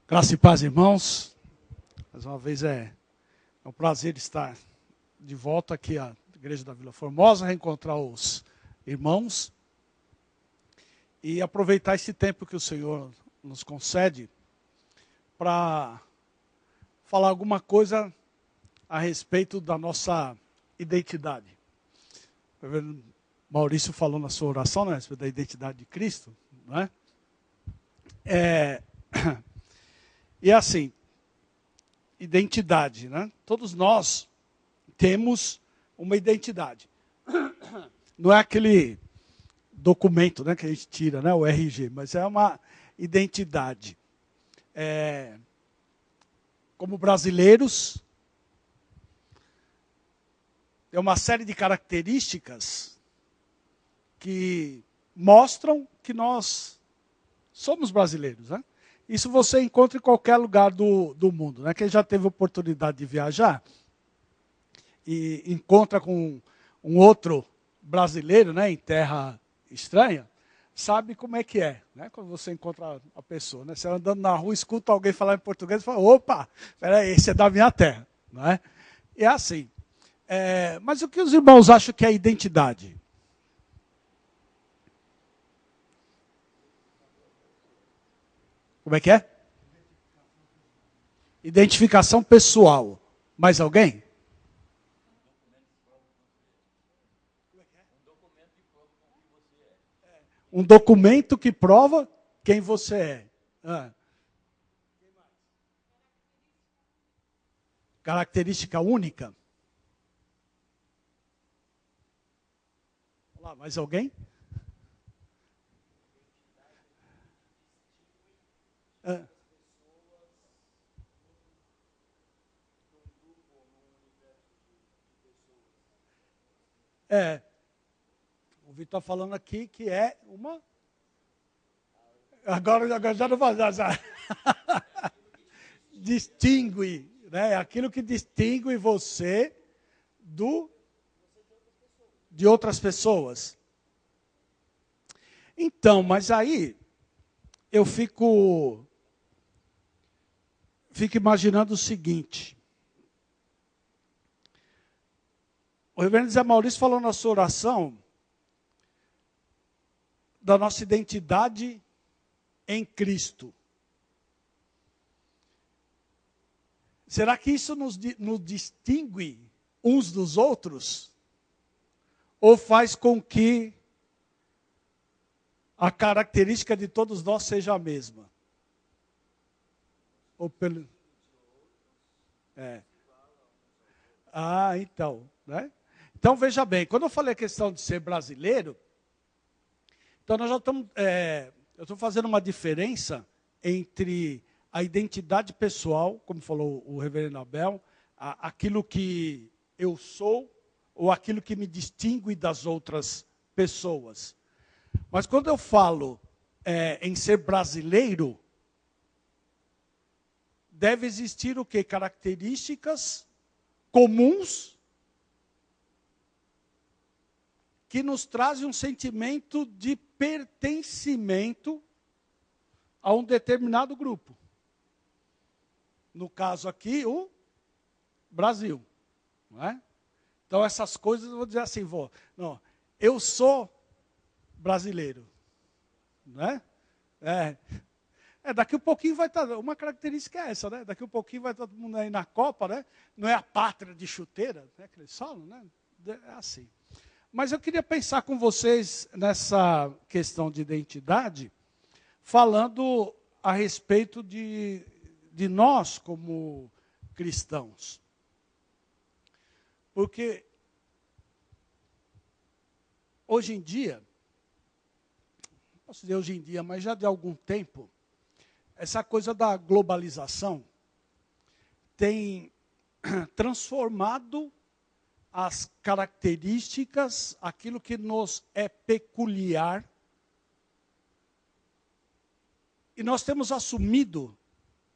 Graça e paz, irmãos. Mais uma vez é um prazer estar de volta aqui à Igreja da Vila Formosa, reencontrar os irmãos e aproveitar esse tempo que o Senhor nos concede para falar alguma coisa a respeito da nossa identidade. O reverendo Maurício falou na sua oração, né, a respeito da identidade de Cristo, não é? E assim, identidade, né? Todos nós temos uma identidade. Não é aquele documento, né, que a gente tira, né, o RG, mas é uma identidade. Como brasileiros, é uma série de características que mostram que nós somos brasileiros, né? Isso você encontra em qualquer lugar do mundo, né? Quem já teve oportunidade de viajar e encontra com um outro brasileiro, né, em terra estranha, sabe como é que é, né? Quando você encontra a pessoa, né? Você andando na rua, escuta alguém falar em português e fala, opa, peraí, esse é da minha terra, não é? E é assim. Mas o que os irmãos acham que é identidade? Como é que é? Identificação pessoal. Mais alguém? Um documento que prova quem você é. Característica única. Olá, mais alguém? O Vitor falando aqui que é uma... Agora já não vai dar. Distingue, né? Aquilo que distingue você de outras pessoas. Então, mas aí eu fico imaginando o seguinte. O reverendo Zé Maurício falou na sua oração da nossa identidade em Cristo. Será que isso nos distingue uns dos outros? Ou faz com que a característica de todos nós seja a mesma? Ou pelo... então, né? Então, veja bem, quando eu falei a questão de ser brasileiro, então nós já estamos... eu estou fazendo uma diferença entre a identidade pessoal, como falou o reverendo Abel, aquilo que eu sou, ou aquilo que me distingue das outras pessoas. Mas quando eu falo em ser brasileiro, deve existir o quê? Características comuns que nos trazem um sentimento de pertencimento a um determinado grupo. No caso aqui, o Brasil. Não é? Então, essas coisas, eu vou dizer assim, não, eu sou brasileiro. Não é? Daqui um pouquinho vai estar, uma característica é essa, né? Daqui um pouquinho vai todo mundo aí na Copa, né? Não é a pátria de chuteira, né? Que eles falam, né? É assim. Mas eu queria pensar com vocês nessa questão de identidade, falando a respeito de nós como cristãos. Porque hoje em dia, não posso dizer hoje em dia, mas já de algum tempo, essa coisa da globalização tem transformado as características, aquilo que nos é peculiar, e nós temos assumido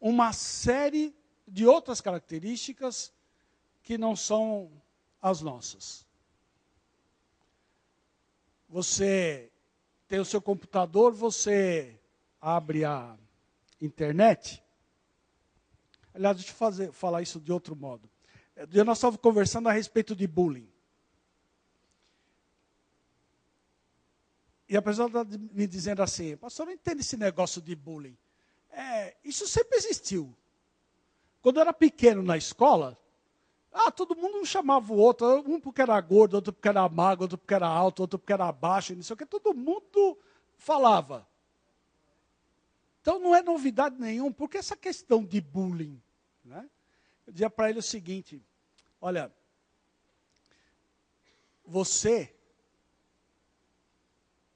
uma série de outras características que não são as nossas. Você tem o seu computador, você abre a internet. Aliás, deixa eu falar isso de outro modo. Nós estávamos conversando a respeito de bullying. E a pessoa está me dizendo assim, pastor, não entendo esse negócio de bullying. Isso sempre existiu. Quando eu era pequeno na escola, todo mundo chamava o outro, um porque era gordo, outro porque era magro, outro porque era alto, outro porque era baixo, não sei o que, todo mundo falava. Então não é novidade nenhuma, porque essa questão de bullying, né? Eu dizia para ele o seguinte, olha, você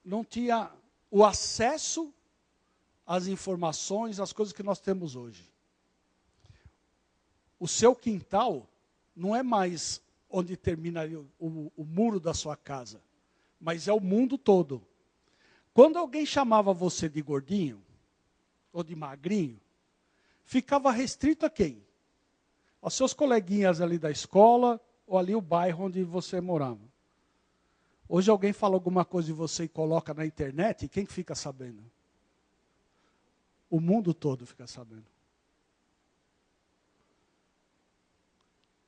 não tinha o acesso às informações, às coisas que nós temos hoje. O seu quintal não é mais onde termina o muro da sua casa, mas é o mundo todo. Quando alguém chamava você de gordinho, ou de magrinho, ficava restrito a quem? Aos seus coleguinhas ali da escola, ou ali o bairro onde você morava. Hoje alguém fala alguma coisa de você e coloca na internet, e quem fica sabendo? O mundo todo fica sabendo.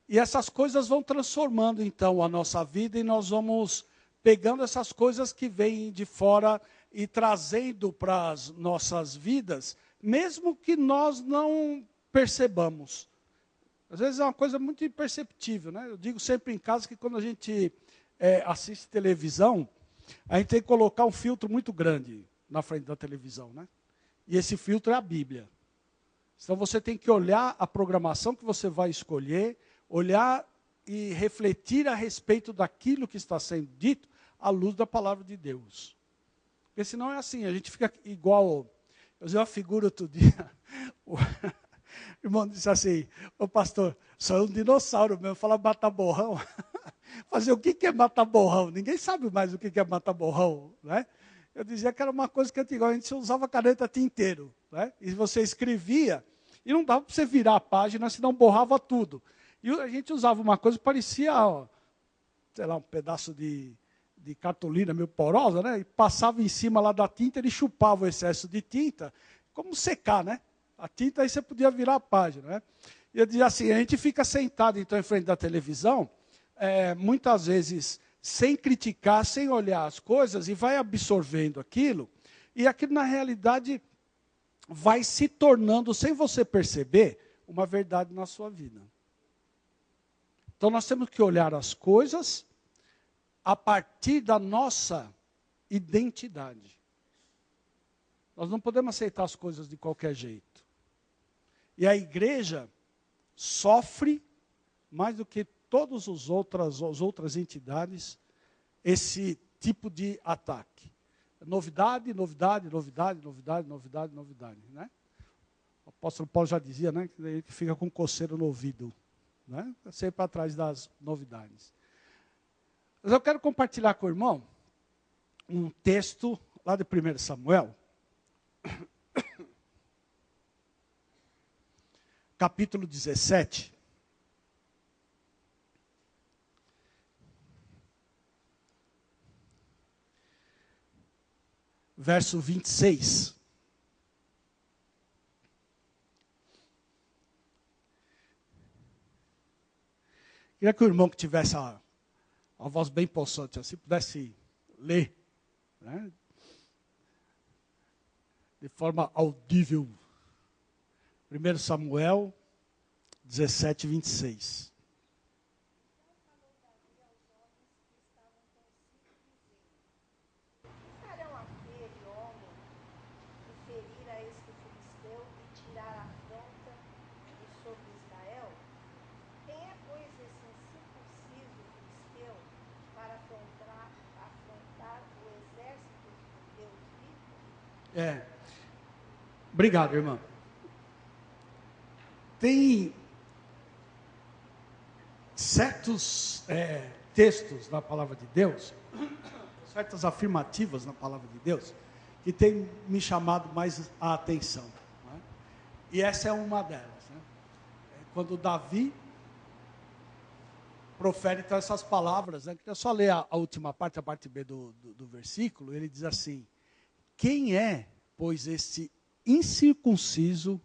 E essas coisas vão transformando então a nossa vida e nós vamos pegando essas coisas que vêm de fora e trazendo para as nossas vidas, mesmo que nós não percebamos. Às vezes é uma coisa muito imperceptível, né? Eu digo sempre em casa que quando a gente assiste televisão, a gente tem que colocar um filtro muito grande na frente da televisão, né? E esse filtro é a Bíblia. Então você tem que olhar a programação que você vai escolher, olhar e refletir a respeito daquilo que está sendo dito à luz da palavra de Deus. Porque senão é assim, a gente fica igual. Eu usei uma figura outro dia. O irmão disse assim, ô pastor, sou um dinossauro mesmo, fala matar borrão. Fazer o que é matar borrão? Ninguém sabe mais o que é matar borrão, né? Eu dizia que era uma coisa que antigamente você usava caneta tinteiro, né? E você escrevia, e não dava para você virar a página, senão borrava tudo. E a gente usava uma coisa que parecia, sei lá, um pedaço de cartolina meio porosa, né? E passava em cima lá da tinta, ele chupava o excesso de tinta, como secar, né? A tinta aí você podia virar a página, né? E eu dizia assim, a gente fica sentado então em frente da televisão, muitas vezes sem criticar, sem olhar as coisas, e vai absorvendo aquilo, e aquilo na realidade vai se tornando, sem você perceber, uma verdade na sua vida. Então nós temos que olhar as coisas a partir da nossa identidade. Nós não podemos aceitar as coisas de qualquer jeito. E a igreja sofre mais do que todas as outras entidades esse tipo de ataque. Novidade, novidade, novidade, novidade, novidade, novidade, né? O apóstolo Paulo já dizia, né, que ele fica com coceira no ouvido, né? Sempre atrás das novidades. Mas eu quero compartilhar com o irmão um texto lá de 1 Samuel, capítulo 17. Verso 26. Queria que o irmão que tivesse a voz bem possante, assim, pudesse ler, né? De forma audível. 1 Samuel 17, 26. Obrigado, irmão. Tem certos textos na palavra de Deus, certas afirmativas na palavra de Deus, que tem me chamado mais a atenção, né? E essa é uma delas, né? Quando Davi profere então essas palavras, né? Queria só ler a última parte, a parte B do versículo. Ele diz assim, quem é, pois, esse incircunciso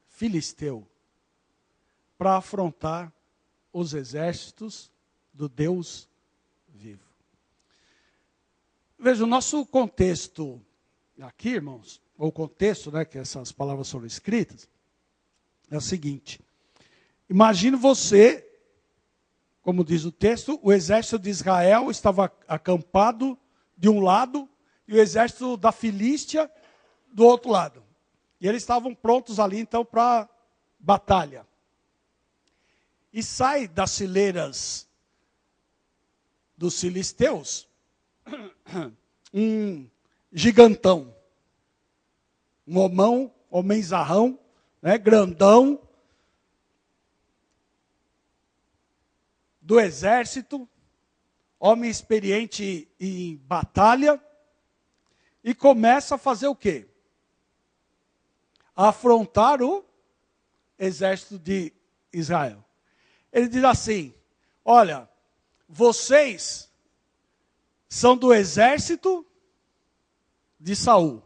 filisteu para afrontar os exércitos do Deus vivo? Veja, o nosso contexto aqui, irmãos, ou contexto, né, que essas palavras foram escritas, é o seguinte: imagine você, como diz o texto, o exército de Israel estava acampado de um lado e o exército da Filístia do outro lado. E eles estavam prontos ali, então, para batalha. E sai das fileiras dos filisteus um gigantão, um homenzarrão, né, grandão, do exército, homem experiente em batalha, e começa a fazer o quê? A afrontar o exército de Israel. Ele diz assim: olha, vocês são do exército de Saul.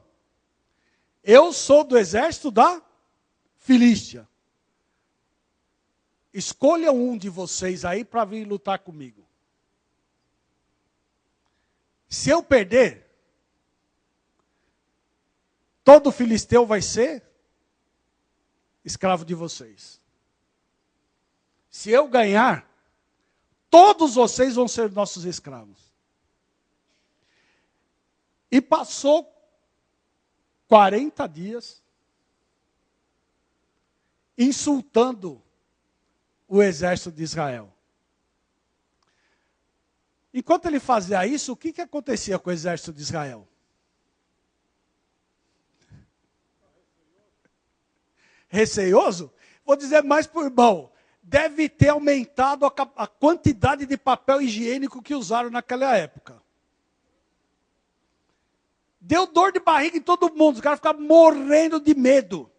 Eu sou do exército da Filístia. Escolha um de vocês aí para vir lutar comigo. Se eu perder, todo filisteu vai ser escravo de vocês. Se eu ganhar, todos vocês vão ser nossos escravos. E passou 40 dias insultando o exército de Israel. Enquanto ele fazia isso, o que acontecia com o exército de Israel? Receioso? Vou dizer mais para o irmão. Deve ter aumentado a quantidade de papel higiênico que usaram naquela época. Deu dor de barriga em todo mundo. Os caras ficavam morrendo de medo.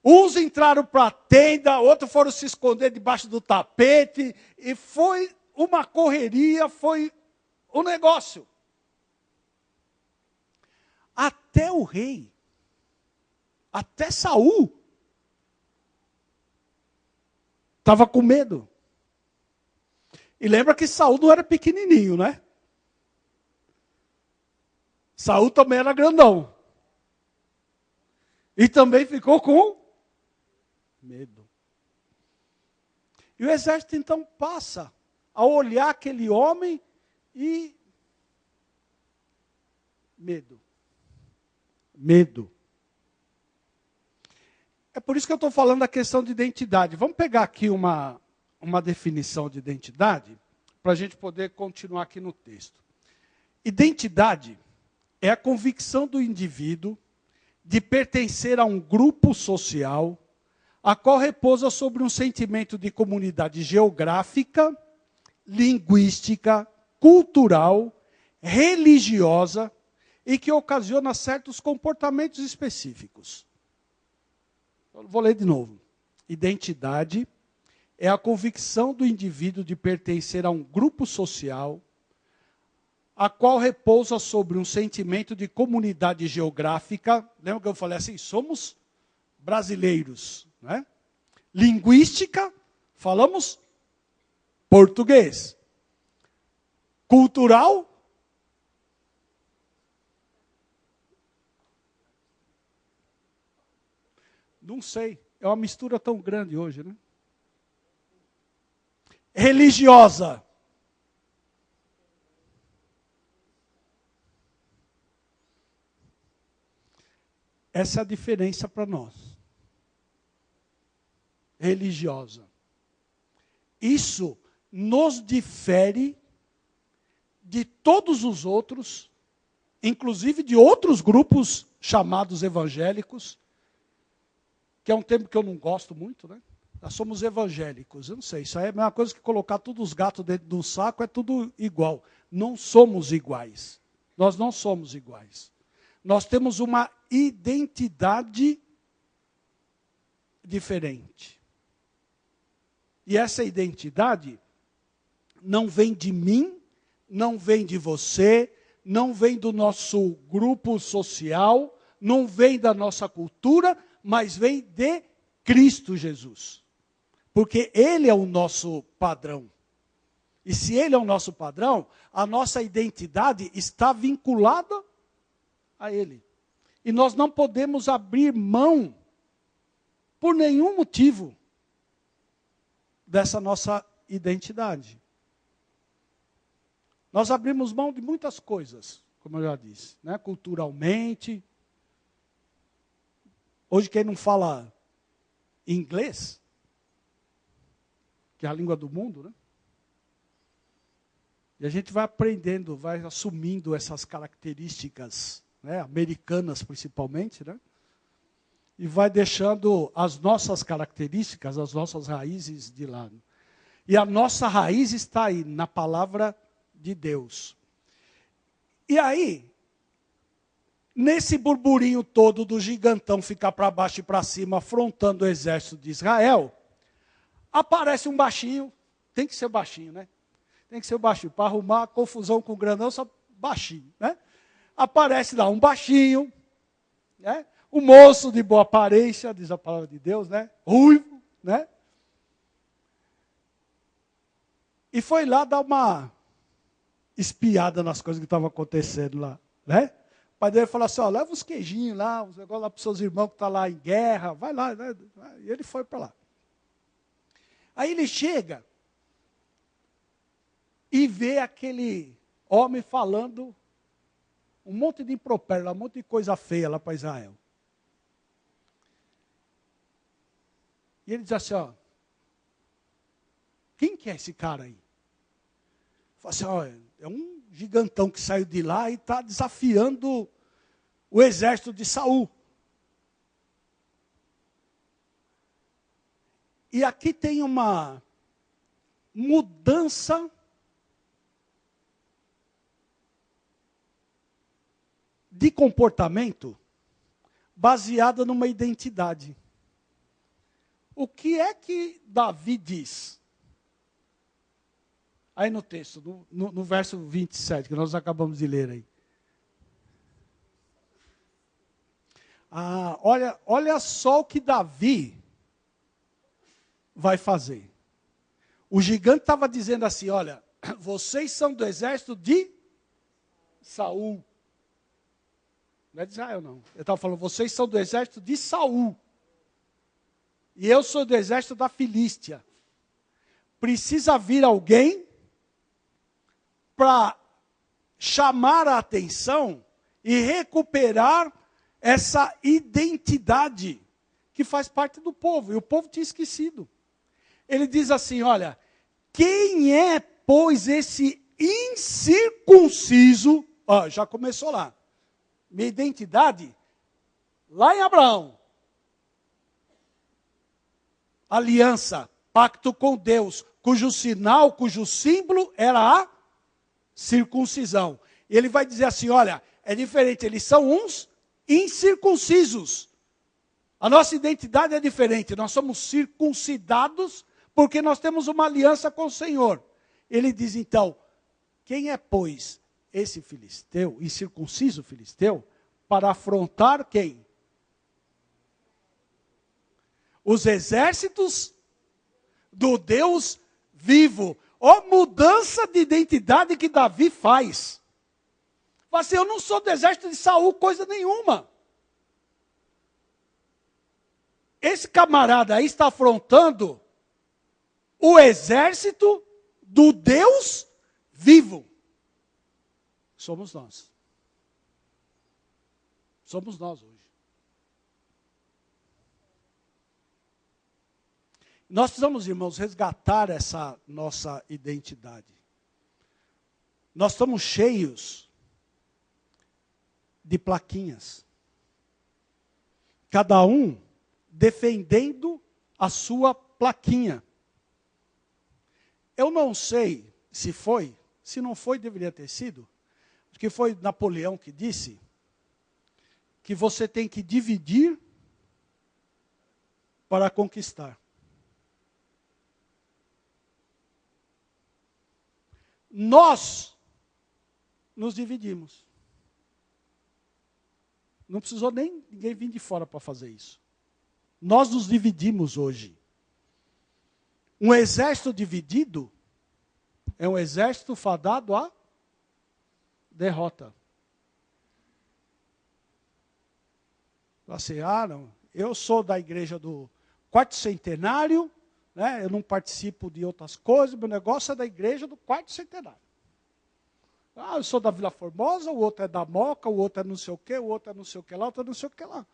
Uns entraram para a tenda, outros foram se esconder debaixo do tapete. E foi uma correria, foi um negócio. Até o rei, até Saul, estava com medo. E lembra que Saul não era pequenininho, né? Saul também era grandão. E também ficou com medo. E o exército então passa a olhar aquele homem e medo. Medo. É por isso que eu estou falando da questão de identidade. Vamos pegar aqui uma definição de identidade, para a gente poder continuar aqui no texto. Identidade é a convicção do indivíduo de pertencer a um grupo social, a qual repousa sobre um sentimento de comunidade geográfica, linguística, cultural, religiosa, e que ocasiona certos comportamentos específicos. Vou ler de novo. Identidade é a convicção do indivíduo de pertencer a um grupo social, a qual repousa sobre um sentimento de comunidade geográfica. Lembra que eu falei assim? Somos brasileiros, né? Linguística, falamos português. Cultural, não sei, é uma mistura tão grande hoje, né? Religiosa. Essa é a diferença para nós. Religiosa. Isso nos difere de todos os outros, inclusive de outros grupos chamados evangélicos, que é um termo que eu não gosto muito, né? Nós somos evangélicos, eu não sei, isso aí é a mesma coisa que colocar todos os gatos dentro de um saco, é tudo igual. Não somos iguais. Nós não somos iguais. Nós temos uma identidade diferente. E essa identidade não vem de mim, não vem de você, não vem do nosso grupo social, não vem da nossa cultura, mas vem de Cristo Jesus. Porque Ele é o nosso padrão. E se Ele é o nosso padrão, a nossa identidade está vinculada a Ele. E nós não podemos abrir mão, por nenhum motivo, dessa nossa identidade. Nós abrimos mão de muitas coisas, como eu já disse, né? Culturalmente. Hoje quem não fala inglês, que é a língua do mundo, né? E a gente vai aprendendo, vai assumindo essas características, né, americanas principalmente, né? E vai deixando as nossas características, as nossas raízes de lado. E a nossa raiz está aí, na palavra de Deus. E aí, nesse burburinho todo do gigantão ficar para baixo e para cima, afrontando o exército de Israel, aparece um baixinho, tem que ser baixinho, né? Tem que ser baixinho, para arrumar a confusão com o grandão, só baixinho, né? Aparece lá um baixinho, né? Um moço de boa aparência, diz a palavra de Deus, né? Ruivo, né? E foi lá dar uma espiada nas coisas que estavam acontecendo lá, né? O pai dele falou assim, ó, leva os queijinhos lá, os negócios lá para os seus irmãos que estão lá em guerra, vai lá, né? E ele foi para lá. Aí ele chega e vê aquele homem falando um monte de impropério, um monte de coisa feia lá para Israel. E ele diz assim, ó, quem que é esse cara aí? Fala assim, ó, é um gigantão que saiu de lá e está desafiando o exército de Saul. E aqui tem uma mudança de comportamento baseada numa identidade. O que é que Davi diz? Aí no texto, no verso 27, que nós acabamos de ler aí. Ah, olha só o que Davi vai fazer. O gigante estava dizendo assim, olha, vocês são do exército de Saul. Não é de Israel, não. Ele estava falando, vocês são do exército de Saul. E eu sou do exército da Filístia. Precisa vir alguém para chamar a atenção e recuperar essa identidade que faz parte do povo. E o povo tinha esquecido. Ele diz assim, olha, quem é, pois, esse incircunciso? Ó, já começou lá. Minha identidade, lá em Abraão. Aliança, pacto com Deus, cujo sinal, cujo símbolo era a circuncisão. E ele vai dizer assim, olha, é diferente, eles são uns incircuncisos. A nossa identidade é diferente, nós somos circuncidados porque nós temos uma aliança com o Senhor. Ele diz então, quem é, pois, esse filisteu, incircunciso filisteu, para afrontar quem? Os exércitos do Deus vivo. Ó mudança de identidade que Davi faz. Fala assim, eu não sou do exército de Saul, coisa nenhuma. Esse camarada aí está afrontando o exército do Deus vivo. Somos nós. Somos nós hoje. Nós precisamos, irmãos, resgatar essa nossa identidade. Nós estamos cheios de plaquinhas. Cada um defendendo a sua plaquinha. Eu não sei se foi, se não foi, deveria ter sido, porque foi Napoleão que disse que você tem que dividir para conquistar. Nós nos dividimos. Não precisou nem ninguém vir de fora para fazer isso. Nós nos dividimos hoje. Um exército dividido é um exército fadado à derrota. Assim, não, eu sou da igreja do quarto centenário, né, eu não participo de outras coisas, meu negócio é da igreja do quarto centenário. Eu sou da Vila Formosa, o outro é da Moca, o outro é não sei o quê, o outro é não sei o que lá, o outro é não sei o que lá.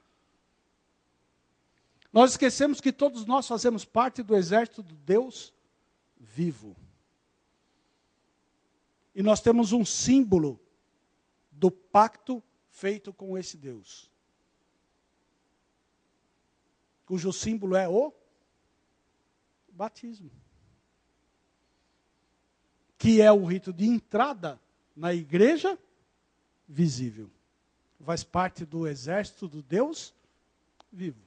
Nós esquecemos que todos nós fazemos parte do exército do Deus vivo. E nós temos um símbolo do pacto feito com esse Deus. Cujo símbolo é o batismo. Que é o rito de entrada na igreja visível. Faz parte do exército do Deus vivo.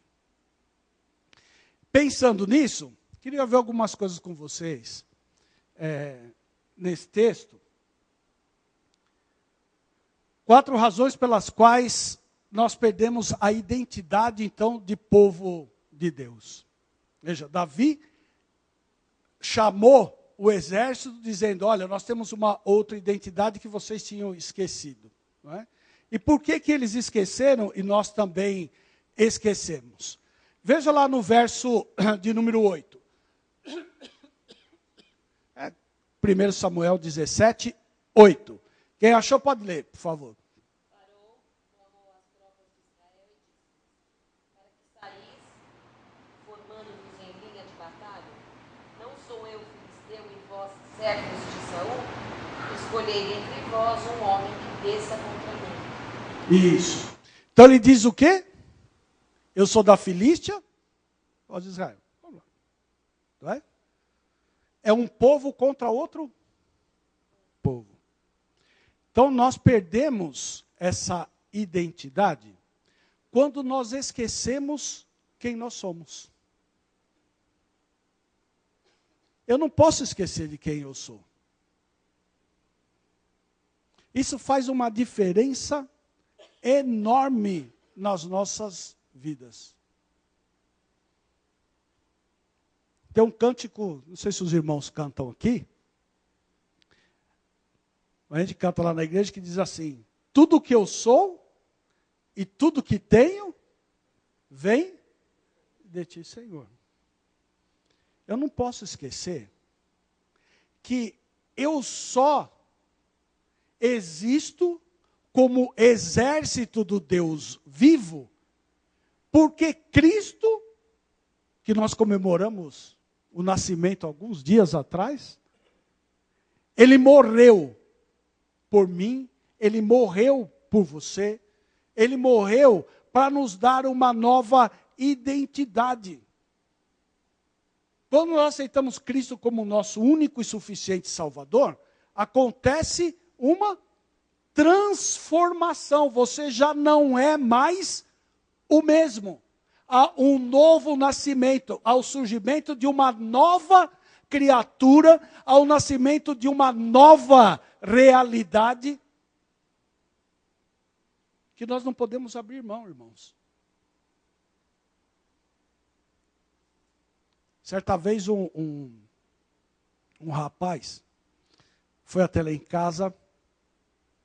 Pensando nisso, queria ver algumas coisas com vocês nesse texto. 4 razões pelas quais nós perdemos a identidade, então, de povo de Deus. Veja, Davi chamou o exército dizendo, olha, nós temos uma outra identidade que vocês tinham esquecido. Não é? E por que eles esqueceram e nós também esquecemos? Veja lá no verso de número 8. 1 Samuel 17, 8. Quem achou pode ler, por favor. Parou, clamou as tropas de Israel e disse, para que saís, formando-vos em linha de batalha? Não sou eu filisteu e vós servos de Saul? Escolhei entre vós um homem que desça contra mim. Isso. Então ele diz o quê? Eu sou da Filístia, ó de Israel. Vamos lá. Não é? É um povo contra outro povo. Então nós perdemos essa identidade quando nós esquecemos quem nós somos. Eu não posso esquecer de quem eu sou. Isso faz uma diferença enorme nas nossas vidas. Tem um cântico, não sei se os irmãos cantam aqui, a gente canta lá na igreja que diz assim, tudo que eu sou e tudo que tenho, vem de ti, Senhor. Eu não posso esquecer que eu só existo como exército do Deus vivo, porque Cristo, que nós comemoramos o nascimento alguns dias atrás, Ele morreu por mim, Ele morreu por você, Ele morreu para nos dar uma nova identidade. Quando nós aceitamos Cristo como nosso único e suficiente Salvador, acontece uma transformação. Você já não é mais o mesmo. Há um novo nascimento, ao surgimento de uma nova criatura, ao nascimento de uma nova realidade, que nós não podemos abrir mão, irmãos. Certa vez um rapaz foi até lá em casa,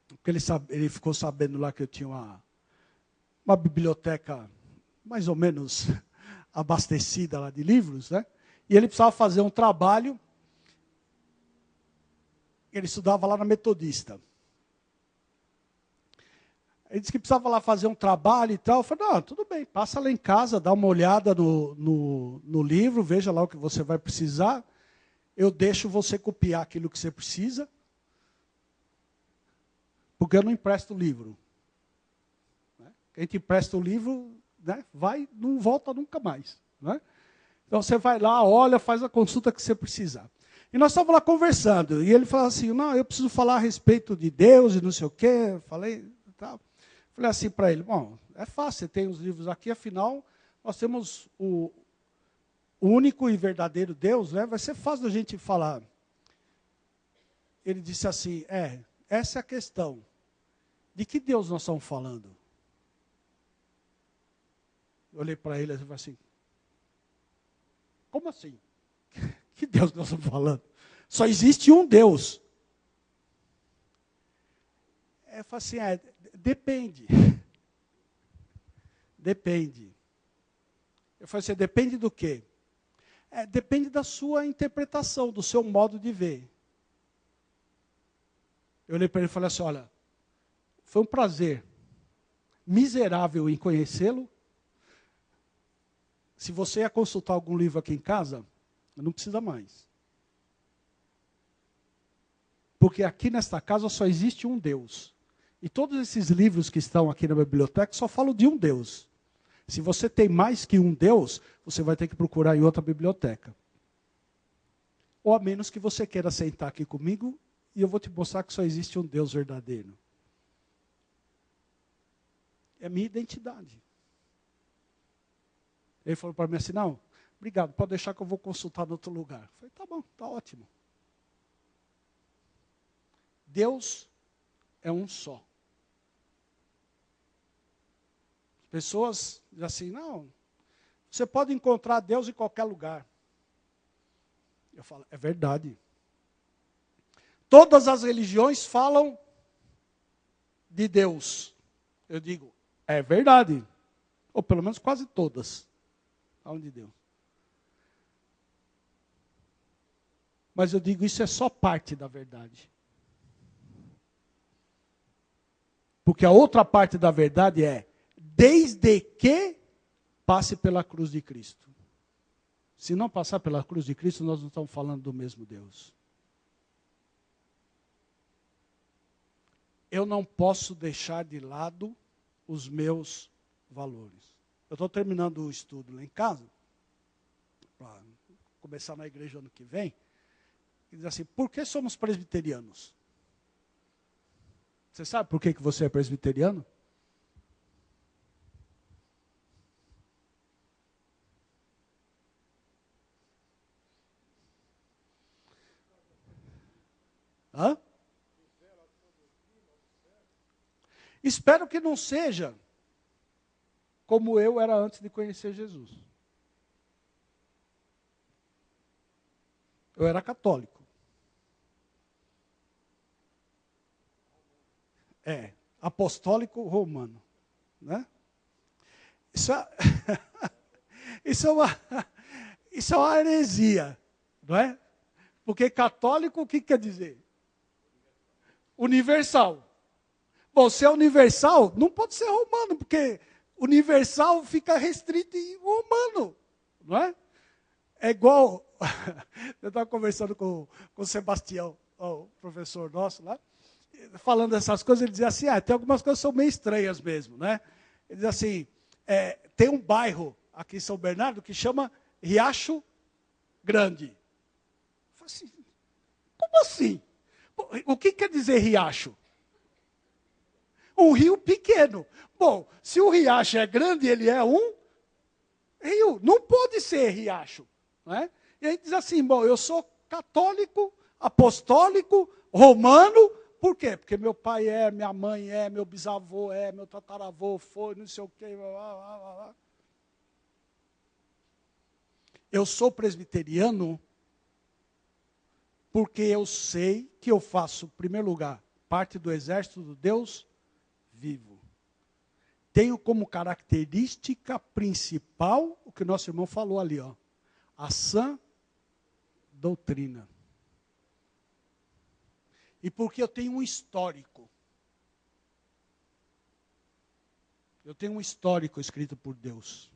porque ele ficou sabendo lá que eu tinha uma biblioteca mais ou menos abastecida lá de livros, né? E ele precisava fazer um trabalho. Ele estudava lá na Metodista. Ele disse que precisava lá fazer um trabalho e tal. Eu falei, não, tudo bem, passa lá em casa, dá uma olhada no livro, veja lá o que você vai precisar. Eu deixo você copiar aquilo que você precisa, porque eu não empresto o livro. Quem te empresta o livro, né, vai, não volta nunca mais. Né? Então você vai lá, olha, faz a consulta que você precisar. E nós estávamos lá conversando, e ele falou assim, não, eu preciso falar a respeito de Deus e não sei o quê. Falei assim para ele, bom, é fácil, você tem os livros aqui, afinal, nós temos o único e verdadeiro Deus, né? Vai ser fácil da gente falar. Ele disse assim, é essa é a questão. De que Deus nós estamos falando? Eu olhei para ele e falei assim, como assim? Que Deus nós estamos falando? Só existe um Deus. Eu falei assim, depende. Depende. Eu falei assim, depende do quê? Depende da sua interpretação, do seu modo de ver. Eu olhei para ele e falei assim, olha, foi um prazer miserável em conhecê-lo. Se você ia consultar algum livro aqui em casa, não precisa mais. Porque aqui nesta casa só existe um Deus. E todos esses livros que estão aqui na biblioteca só falam de um Deus. Se você tem mais que um Deus, você vai ter que procurar em outra biblioteca. Ou a menos que você queira sentar aqui comigo e eu vou te mostrar que só existe um Deus verdadeiro. É a minha identidade. Ele falou para mim assim, não, obrigado, pode deixar que eu vou consultar em outro lugar. Eu falei, tá bom, tá ótimo. Deus é um só. Pessoas dizem assim, não, você pode encontrar Deus em qualquer lugar. Eu falo, é verdade. Todas as religiões falam de Deus. Eu digo, é verdade. Ou pelo menos quase todas falam de Deus. Mas eu digo, isso é só parte da verdade. Porque a outra parte da verdade é, desde que passe pela cruz de Cristo. Se não passar pela cruz de Cristo, nós não estamos falando do mesmo Deus. Eu não posso deixar de lado os meus valores. Eu estou terminando o estudo lá em casa, para começar na igreja ano que vem, e diz assim, por que somos presbiterianos? Você sabe por que você é presbiteriano? Hã? Espero que não seja como eu era antes de conhecer Jesus. Eu era católico. Apostólico romano. Né? Isso é uma heresia. Não é? Porque católico, o que quer dizer? Universal. Bom, se é universal, não pode ser romano, porque universal fica restrito em romano, não é? É igual, eu estava conversando com o Sebastião, o professor nosso lá, falando essas coisas, ele dizia assim, tem algumas coisas que são meio estranhas mesmo, né? Ele diz assim, tem um bairro aqui em São Bernardo que chama Riacho Grande. Eu falei assim, como assim? O que quer dizer riacho? Um rio pequeno. Bom, se o riacho é grande, ele é um rio. Não pode ser riacho. Não é? E aí diz assim, bom, eu sou católico, apostólico, romano. Por quê? Porque meu pai minha mãe meu bisavô meu tataravô foi, não sei o quê. Eu sou presbiteriano porque eu sei que eu faço, em primeiro lugar, parte do exército do Deus vivo. Tenho como característica principal o que o nosso irmão falou ali, a sã doutrina. E porque eu tenho um histórico. Eu tenho um histórico escrito por Deus.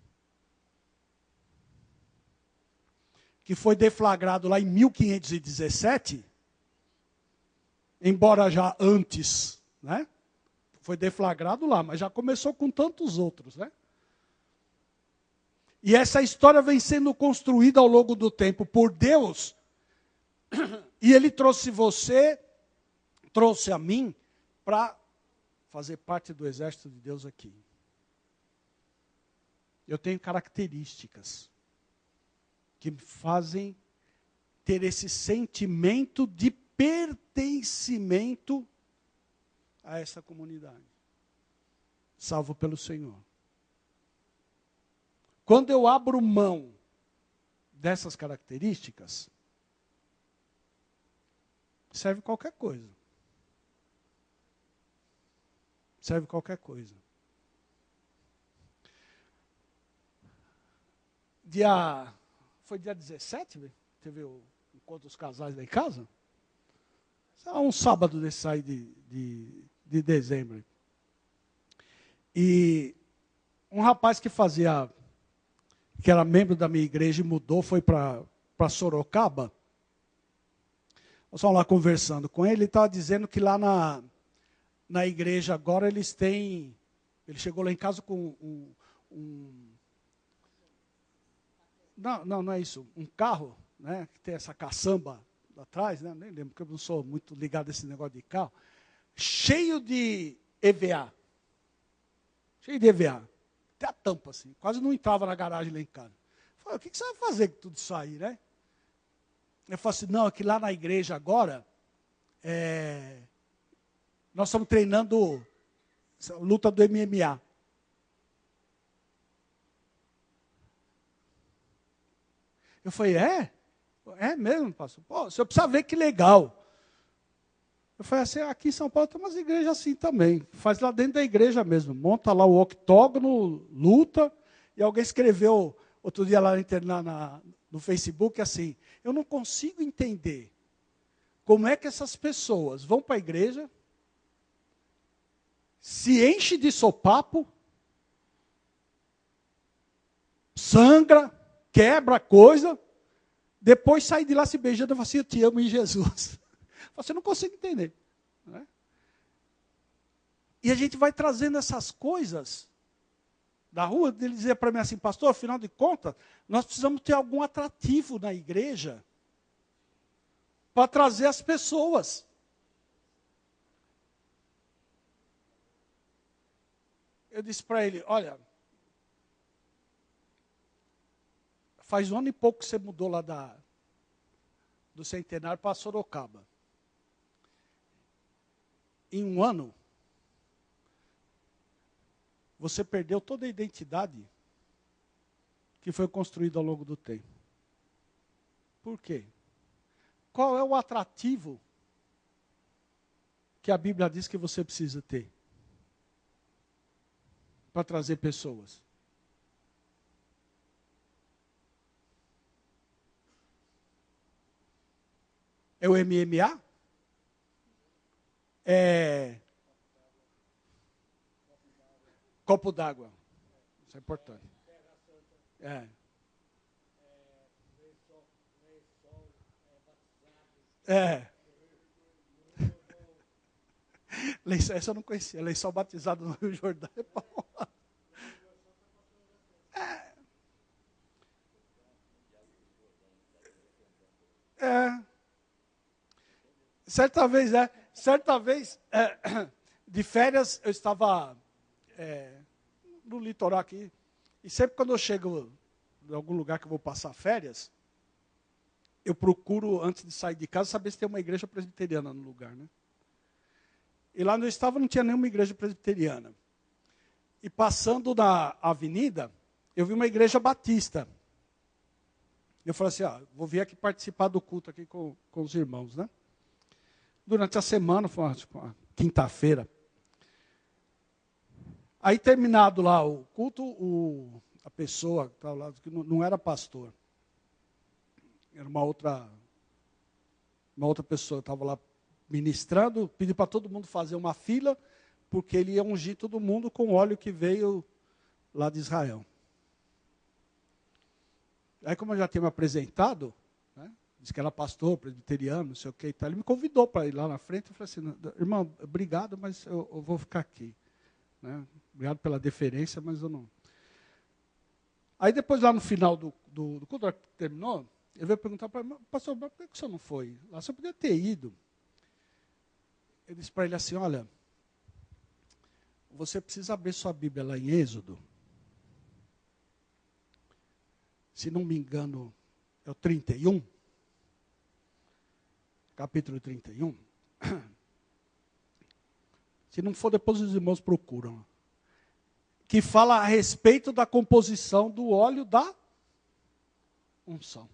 Que foi deflagrado lá em 1517, embora já antes, né? Foi deflagrado lá, mas já começou com tantos outros, né? E essa história vem sendo construída ao longo do tempo por Deus. E Ele trouxe você, trouxe a mim, para fazer parte do exército de Deus aqui. Eu tenho características que me fazem ter esse sentimento de pertencimento a essa comunidade. Salvo pelo Senhor. Quando eu abro mão dessas características, serve qualquer coisa. Serve qualquer coisa. Foi dia 17, teve o encontro dos casais lá em casa? Um sábado desse aí de dezembro. E um rapaz que era membro da minha igreja e mudou, foi para Sorocaba. Nós estamos lá conversando com ele, ele estava dizendo que lá na igreja agora eles têm... Ele chegou lá em casa com não é isso, um carro, né, que tem essa caçamba atrás, né, nem lembro, porque eu não sou muito ligado a esse negócio de carro, cheio de EVA. Cheio de EVA. Até a tampa, assim. Quase não entrava na garagem lá em casa. Eu falei, o que você vai fazer com tudo isso aí, né? Eu falei assim, não, é que lá na igreja agora, nós estamos treinando luta do MMA. Eu falei, é mesmo, pastor? Pô, você precisa ver que legal. Eu falei assim, aqui em São Paulo tem umas igrejas assim também. Faz lá dentro da igreja mesmo. Monta lá o octógono, luta. E alguém escreveu outro dia lá no Facebook assim, eu não consigo entender como é que essas pessoas vão para a igreja, se enche de sopapo, sangra, quebra coisa, depois sai de lá se beijando e fala assim, eu te amo em Jesus. Você não consegue entender. Né? E a gente vai trazendo essas coisas da rua. Ele dizia para mim assim, pastor, afinal de contas, nós precisamos ter algum atrativo na igreja para trazer as pessoas. Eu disse para ele, olha, faz 1 ano e pouco que você mudou lá do Centenário para Sorocaba. Em 1 ano, você perdeu toda a identidade que foi construída ao longo do tempo. Por quê? Qual é o atrativo que a Bíblia diz que você precisa ter para trazer pessoas? É o MMA? É copo d'água. Isso é importante. Essa eu não conhecia. Lençol batizado no Rio Jordão é bom. Certa vez, de férias, eu estava no litoral aqui, e sempre quando eu chego em algum lugar que eu vou passar férias, eu procuro, antes de sair de casa, saber se tem uma igreja presbiteriana no lugar. Né? E lá onde eu estava não tinha nenhuma igreja presbiteriana. E passando na avenida, eu vi uma igreja batista. Eu falei assim, vou vir aqui participar do culto aqui com os irmãos, né? Durante a semana, foi uma quinta-feira. Aí, terminado lá o culto, a pessoa que estava lá, que não era pastor, era uma outra pessoa, estava lá ministrando, pediu para todo mundo fazer uma fila, porque ele ia ungir todo mundo com o óleo que veio lá de Israel. Aí, como eu já tinha me apresentado, né, disse que era pastor, presbiteriano, não sei o que e tal, ele me convidou para ir lá na frente. Eu falei assim, irmão, obrigado, mas eu vou ficar aqui. Né? Obrigado pela deferência, mas eu não... Aí depois, lá no final do culto, que terminou, ele veio perguntar para mim, pastor, por que o senhor não foi? Lá você podia ter ido. Eu disse para ele assim, olha, você precisa abrir sua Bíblia lá em Êxodo. Se não me engano, é o 31. Capítulo 31. Se não for, depois os irmãos procuram. Que fala a respeito da composição do óleo da unção.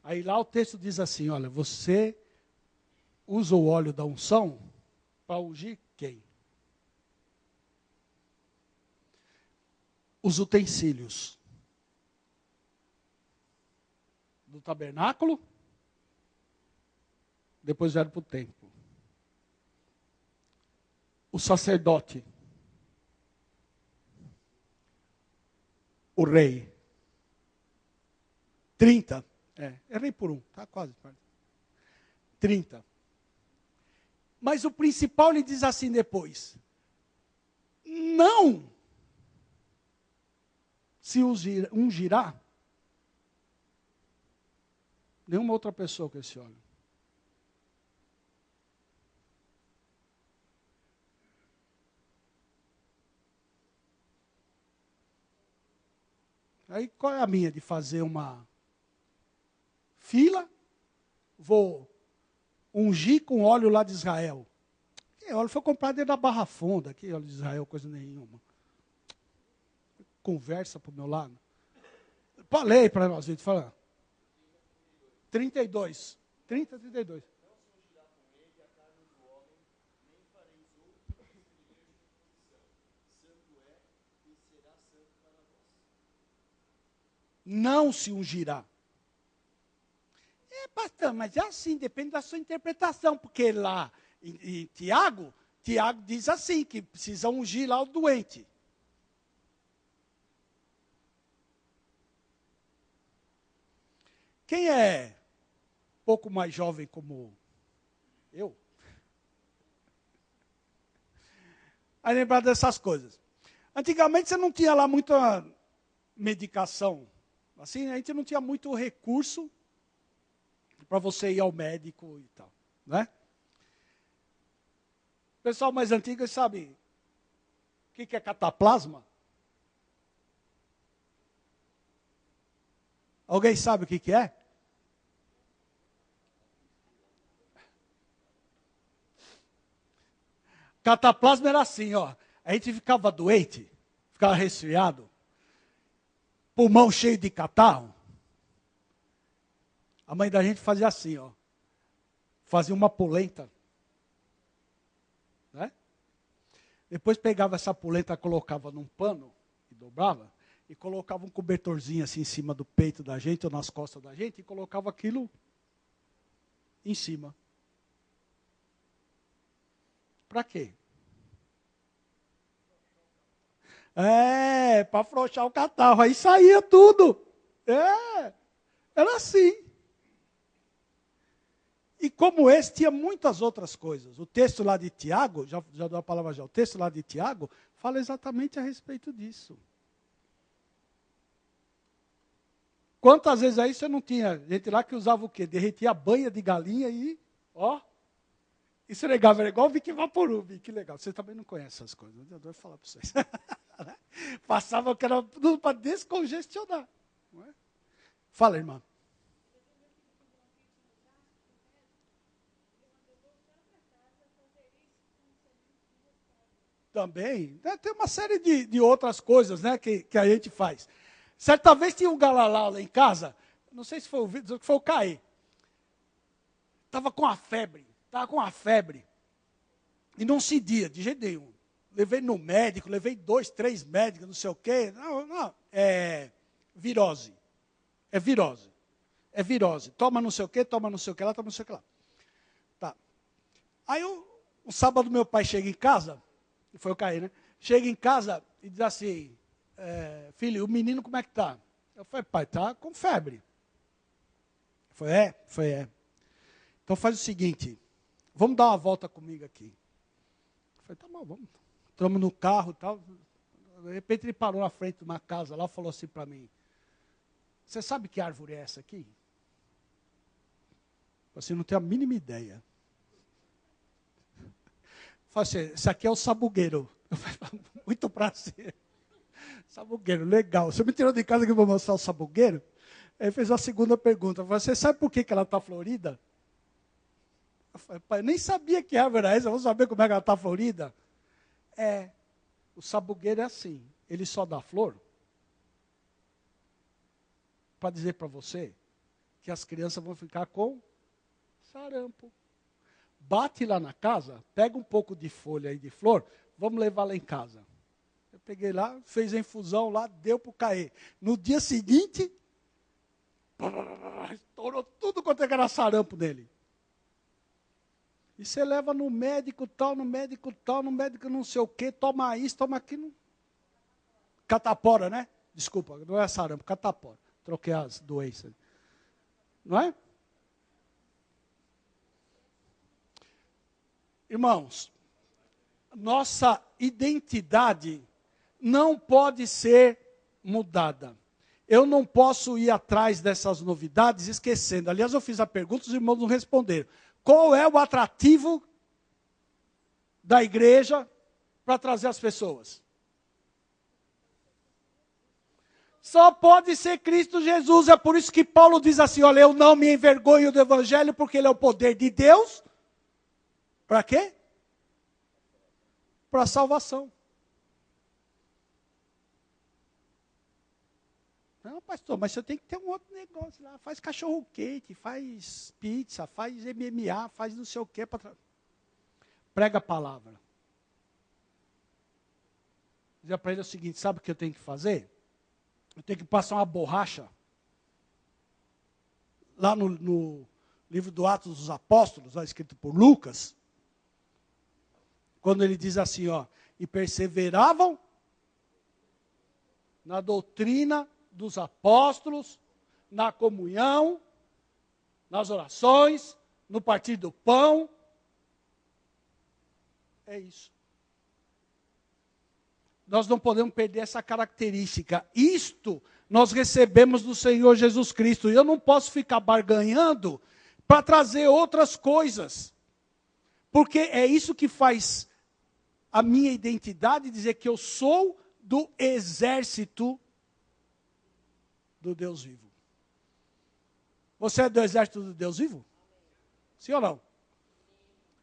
Aí lá o texto diz assim, olha, você usa o óleo da unção para ungir quem? Os utensílios do tabernáculo, depois vieram para o templo. O sacerdote, o rei. 30. Errei por um, tá quase. 30. Mas o principal ele diz assim depois. Não se ungirá nenhuma outra pessoa com esse óleo. Aí qual é a minha de fazer uma fila? Vou ungir com óleo lá de Israel. Que óleo foi comprado dentro da Barra Funda, que óleo de Israel, coisa nenhuma. Conversa para o meu lado. Falei para nós, gente, fala. 32. 30, 32. Não se ungirá. Pastor, mas é assim, depende da sua interpretação, porque lá em Tiago diz assim, que precisa ungir lá o doente. Quem é pouco mais jovem como eu? Vai lembrar dessas coisas. Antigamente você não tinha lá muita medicação. Assim, a gente não tinha muito recurso para você ir ao médico e tal, né? O pessoal mais antigo sabe o que é cataplasma? Alguém sabe o que é? Cataplasma era assim, ó. A gente ficava doente, ficava resfriado, pulmão cheio de catarro. A mãe da gente fazia assim, ó. Fazia uma polenta. Né? Depois pegava essa polenta, colocava num pano, e dobrava, e colocava um cobertorzinho assim em cima do peito da gente, ou nas costas da gente, e colocava aquilo em cima. Para quê? Para afrouxar o catarro. Aí saía tudo. Era assim. E como esse, tinha muitas outras coisas. O texto lá de Tiago, já dou a palavra já, o texto lá de Tiago, fala exatamente a respeito disso. Quantas vezes aí você não tinha gente lá que usava o quê? Derretia a banha de galinha e, esfregava, era igual o Vicky Vaporub, que legal. Você também não conhece essas coisas, eu vou falar para vocês. Passava que era tudo para descongestionar. Não é? Fala, irmã. Também, né, tem uma série de outras coisas, né, que a gente faz. Certa vez tinha um galalá lá em casa, não sei se foi o Vitor, foi o Caê. Estava com a febre, e não cedia, de jeito nenhum. Levei no médico, levei 2, 3 médicos, não sei o quê. Não, é virose. É virose. Toma não sei o quê lá, toma não sei o que lá. Tá. Aí, o sábado, meu pai chega em casa, foi o Caí, né? Chega em casa e diz assim, filho, o menino como é que tá? Eu falei, pai, tá com febre. Foi, Então faz o seguinte, vamos dar uma volta comigo aqui. Eu falei, tá bom, vamos. Entramos no carro e tal. De repente ele parou na frente de uma casa lá e falou assim para mim, você sabe que árvore é essa aqui? Você não tem a mínima ideia. Falei assim, esse aqui é o sabugueiro. Eu falei, muito prazer. Sabugueiro, legal. Você me tirou de casa que eu vou mostrar o sabugueiro? Aí fez a segunda pergunta. Falei, você sabe por que ela está florida? Eu falei, pai, eu nem sabia que árvore era essa, eu vou saber como é que ela está florida. O sabugueiro é assim, ele só dá flor para dizer para você que as crianças vão ficar com sarampo. Bate lá na casa, pega um pouco de folha aí de flor, vamos levar lá em casa. Eu peguei lá, fez a infusão lá, deu para o Caê. No dia seguinte, estourou tudo quanto era sarampo nele. E você leva no médico tal, no médico tal, no médico não sei o quê, toma isso, toma aquilo. Catapora, né? Desculpa, não é sarampo, catapora. Troquei as doenças. Não é? Irmãos, nossa identidade não pode ser mudada. Eu não posso ir atrás dessas novidades esquecendo. Aliás, eu fiz a pergunta, os irmãos não responderam. Qual é o atrativo da igreja para trazer as pessoas? Só pode ser Cristo Jesus. É por isso que Paulo diz assim, olha, eu não me envergonho do evangelho, porque ele é o poder de Deus. Para quê? Para a salvação. Não, pastor, mas você tem que ter um outro negócio lá. Faz cachorro-quente, faz pizza, faz MMA, faz não sei o quê. Prega a palavra. Dizia para ele o seguinte, sabe o que eu tenho que fazer? Eu tenho que passar uma borracha lá no livro do Atos dos Apóstolos, lá escrito por Lucas, quando ele diz assim, ó, e perseveravam na doutrina dos apóstolos, na comunhão, nas orações, no partir do pão. É isso. Nós não podemos perder essa característica. Isto nós recebemos do Senhor Jesus Cristo. E eu não posso ficar barganhando para trazer outras coisas. Porque é isso que faz a minha identidade, dizer que eu sou do exército do Deus vivo. Você é do exército do Deus vivo? Sim ou não?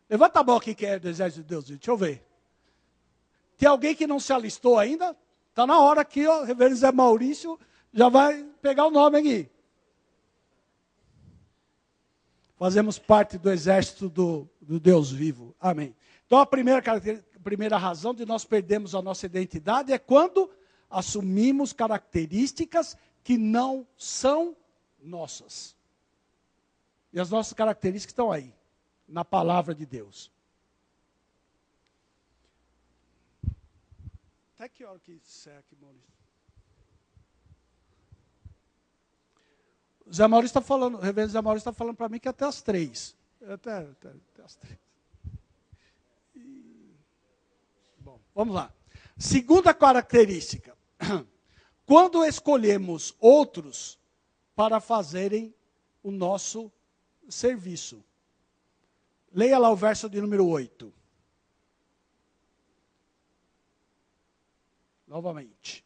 Levanta a mão aqui que é do exército do Deus vivo. Deixa eu ver. Tem alguém que não se alistou ainda? Está na hora que o reverendo Zé Maurício já vai pegar o nome aqui. Fazemos parte do exército do Deus vivo. Amém. Então a primeira razão de nós perdermos a nossa identidade é quando assumimos características que não são nossas. E as nossas características estão aí, na palavra de Deus. Até que hora que encerra aqui, Maurício? O Zé Maurício está falando, o reverendo Zé Maurício está falando para mim que é até as 3. Até as 3. Bom, vamos lá. Segunda característica. Quando escolhemos outros para fazerem o nosso serviço. Leia lá o verso de número 8. Novamente.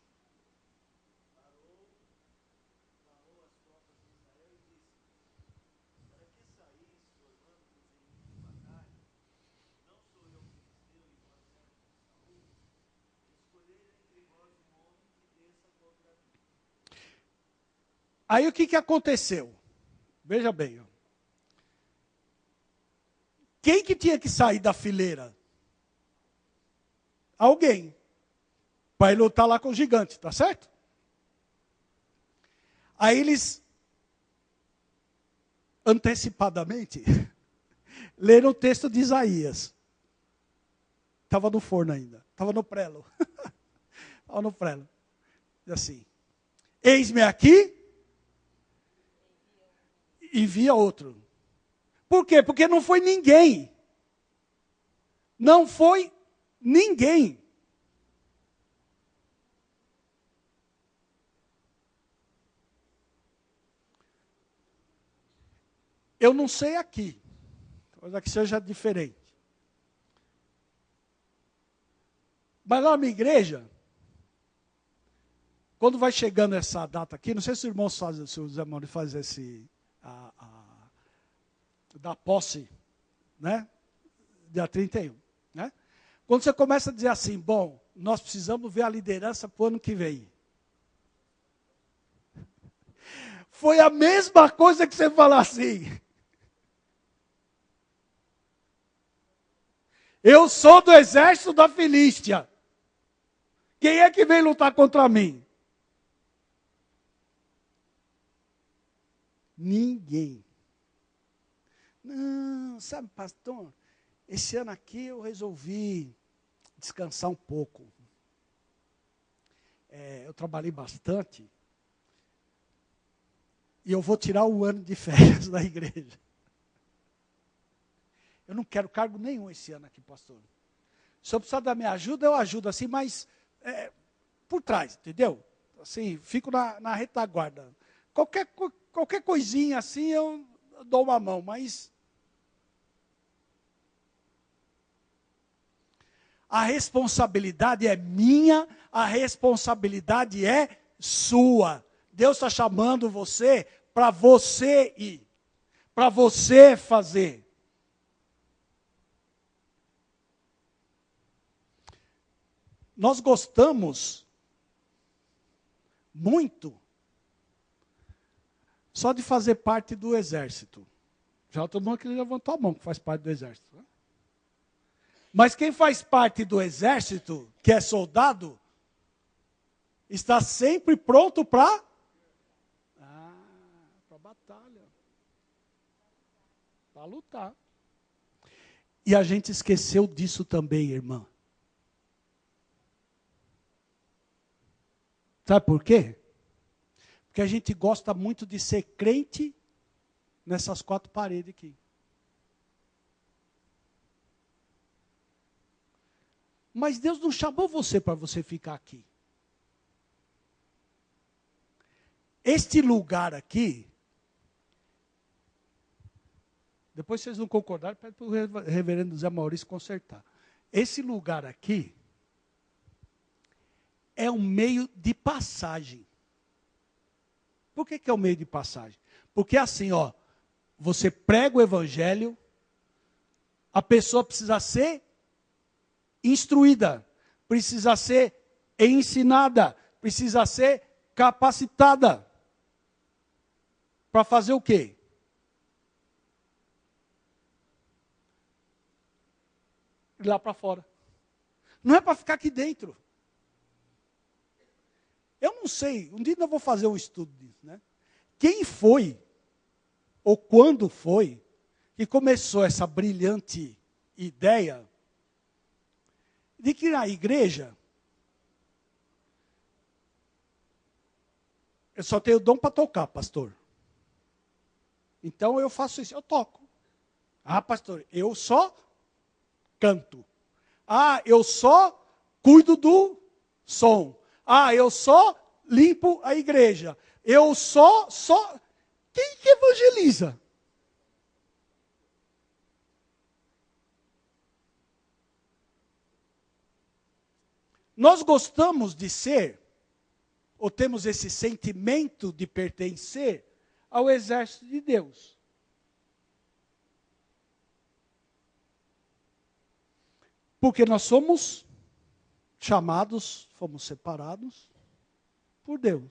Aí o que aconteceu? Veja bem. Ó. Quem que tinha que sair da fileira? Alguém. Para ir lutar lá com o gigante, tá certo? Aí eles, antecipadamente, leram o texto de Isaías. Estava no forno ainda. Estava no prelo. Estava no prelo. Diz assim. Eis-me aqui. Envia outro. Por quê? Porque não foi ninguém. Não foi ninguém. Eu não sei aqui. Talvez aqui seja diferente. Mas lá na minha igreja, quando vai chegando essa data aqui, não sei se os irmãos fazem, se os irmãos fazem esse, da posse né? Dia 31, né? Quando você começa a dizer assim, bom, nós precisamos ver a liderança para o ano que vem. Foi a mesma coisa que você falar assim. Eu sou do exército da Filístia. Quem é que vem lutar contra mim? Ninguém. Não, sabe, pastor, esse ano aqui eu resolvi descansar um pouco. Eu trabalhei bastante. E eu vou tirar um ano de férias da igreja. Eu não quero cargo nenhum esse ano aqui, pastor. Se eu precisar da minha ajuda, eu ajudo assim, mas por trás, entendeu? Assim, fico na retaguarda. Qualquer coisinha assim, eu dou uma mão, mas a responsabilidade é minha, a responsabilidade é sua. Deus está chamando você para você ir, para você fazer. Nós gostamos muito só de fazer parte do exército. Já todo mundo que levantou a mão que faz parte do exército. Né? Mas quem faz parte do exército, que é soldado, está sempre pronto para batalha, para lutar. E a gente esqueceu disso também, irmã. Sabe por quê? Porque a gente gosta muito de ser crente nessas 4 paredes aqui. Mas Deus não chamou você para você ficar aqui. Este lugar aqui, depois vocês não concordarem, pede para o reverendo Zé Maurício consertar. Esse lugar aqui é um meio de passagem. Por que é um meio de passagem? Porque assim, você prega o evangelho, a pessoa precisa ser instruída, precisa ser ensinada, precisa ser capacitada. Para fazer o quê? Ir lá para fora. Não é para ficar aqui dentro. Eu não sei, um dia eu vou fazer um estudo disso, né? Quem foi, ou quando foi, que começou essa brilhante ideia de que na igreja eu só tenho dom para tocar, pastor. Então eu faço isso, eu toco. Ah, pastor, eu só canto. Ah, eu só cuido do som. Ah, eu só limpo a igreja. Eu só... Quem que evangeliza? Nós gostamos de ser, ou temos esse sentimento de pertencer ao exército de Deus. Porque nós somos chamados, fomos separados por Deus.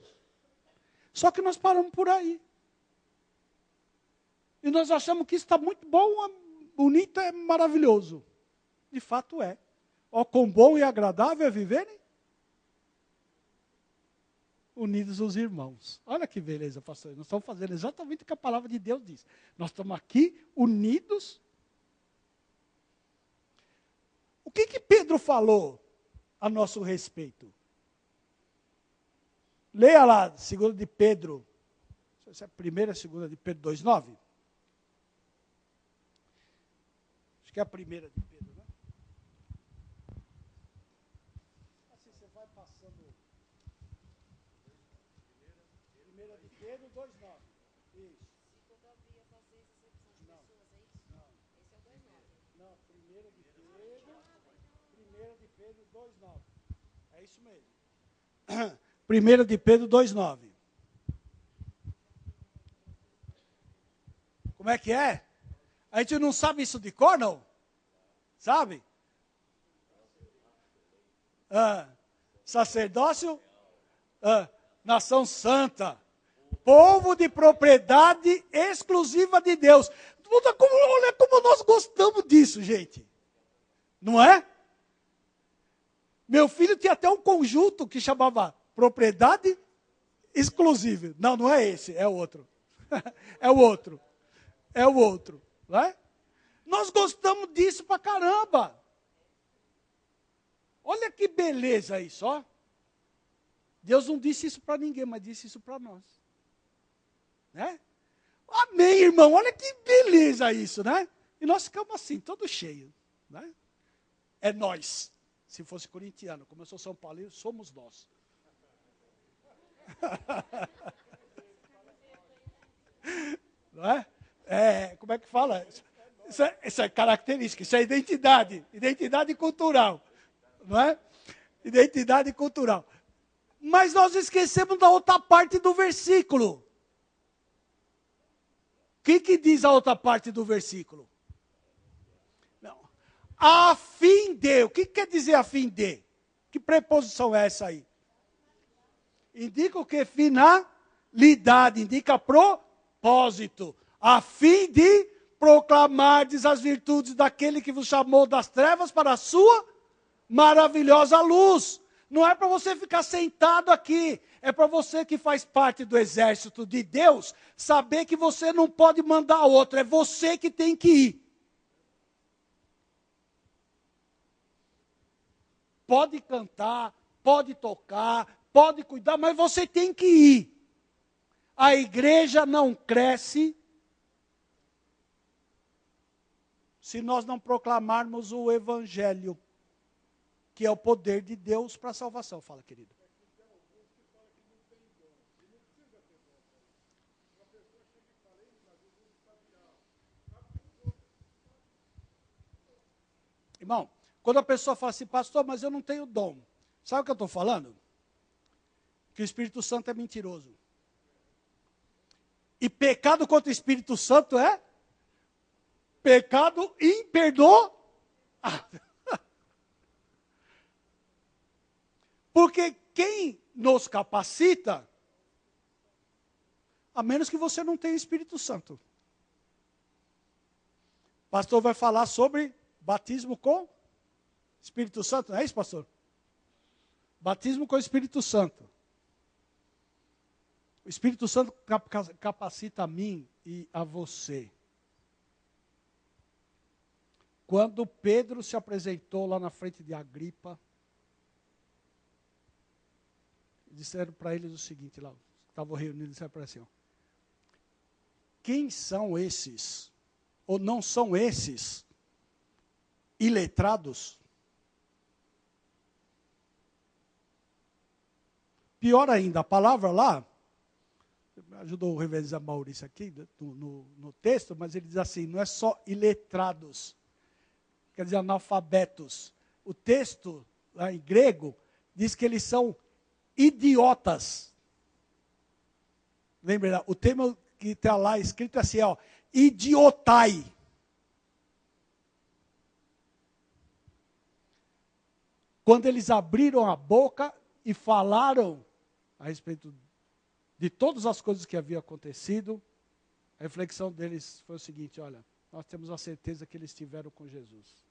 Só que nós paramos por aí. E nós achamos que isso está muito bom, bonito, é maravilhoso. De fato é. Ó, quão bom e agradável é viverem unidos os irmãos. Olha que beleza, pastor. Nós estamos fazendo exatamente o que a palavra de Deus diz. Nós estamos aqui unidos. O que Pedro falou a nosso respeito? Leia lá, 2 de Pedro. Não sei se é a primeira, 2 de Pedro 2,9. Acho que é a primeira de Pedro, né? Assim, você vai passando. Primeira de Pedro 2,9. Isso. Se todavia fazeis acepção de Não. pessoas, é isso? Não. Esse é o 2,9. Não, primeira de Pedro 2,9. É isso mesmo. 1 de Pedro 2,9. Como é que é? A gente não sabe isso de cor, não? Sabe? Sacerdócio, nação santa, povo de propriedade exclusiva de Deus. Olha como nós gostamos disso, gente. Não é? Meu filho tinha até um conjunto que chamava propriedade exclusiva. Não, não é esse, é outro. É o outro. É o outro. Não é? Nós gostamos disso pra caramba. Olha que beleza isso, ó. Deus não disse isso para ninguém, mas disse isso para nós. Né? Amém, irmão. Olha que beleza isso, né? E nós ficamos assim, todo cheio. Né? É nós. Se fosse corintiano, como eu sou São Paulino, somos nós. Não é? Como é que fala? Isso é característica, isso é identidade. Identidade cultural. Não é? Identidade cultural. Mas nós esquecemos da outra parte do versículo. O que diz a outra parte do versículo? Não. A fim de. O que quer dizer a fim de? Que preposição é essa aí? Indica o que? Finalidade. Indica propósito. A fim de proclamardes as virtudes daquele que vos chamou das trevas para a sua maravilhosa luz. Não é para você ficar sentado aqui. É para você que faz parte do exército de Deus, saber que você não pode mandar outro. É você que tem que ir. Pode cantar, pode tocar, pode cuidar, mas você tem que ir. A igreja não cresce se nós não proclamarmos o evangelho, que é o poder de Deus para a salvação. Fala, querido. Irmão, quando a pessoa fala assim, pastor, mas eu não tenho dom. Sabe o que eu estou falando? Que o Espírito Santo é mentiroso. E pecado contra o Espírito Santo é pecado imperdoável. Porque quem nos capacita, a menos que você não tenha Espírito Santo. O pastor vai falar sobre batismo com Espírito Santo, não é isso, pastor? Batismo com o Espírito Santo. O Espírito Santo capacita a mim e a você. Quando Pedro se apresentou lá na frente de Agripa, disseram para eles o seguinte, lá, estavam reunidos, disseram para assim, ó, quem são esses, ou não são esses, iletrados? Pior ainda, a palavra lá, ajudou o reverendo Maurício aqui no texto, mas ele diz assim, não é só iletrados, quer dizer analfabetos. O texto, lá em grego, diz que eles são idiotas. Lembra, o termo que está lá escrito assim, ó, idiotai. Quando eles abriram a boca e falaram a respeito de todas as coisas que haviam acontecido, a reflexão deles foi o seguinte, olha, nós temos a certeza que eles estiveram com Jesus.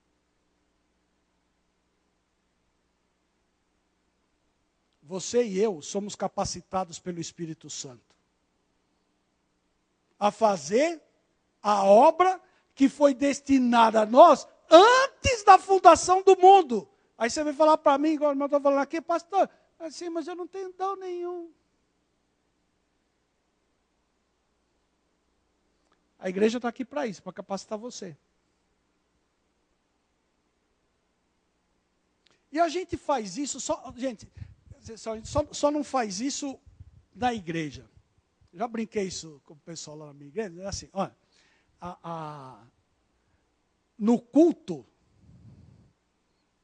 Você e eu somos capacitados pelo Espírito Santo a fazer a obra que foi destinada a nós antes da fundação do mundo. Aí você vem falar para mim, igual o irmão está falando aqui, pastor, assim, mas eu não tenho dom nenhum. A igreja está aqui para isso, para capacitar você. E a gente faz isso, só não faz isso na igreja. Já brinquei isso com o pessoal lá na minha igreja, é assim, olha, no culto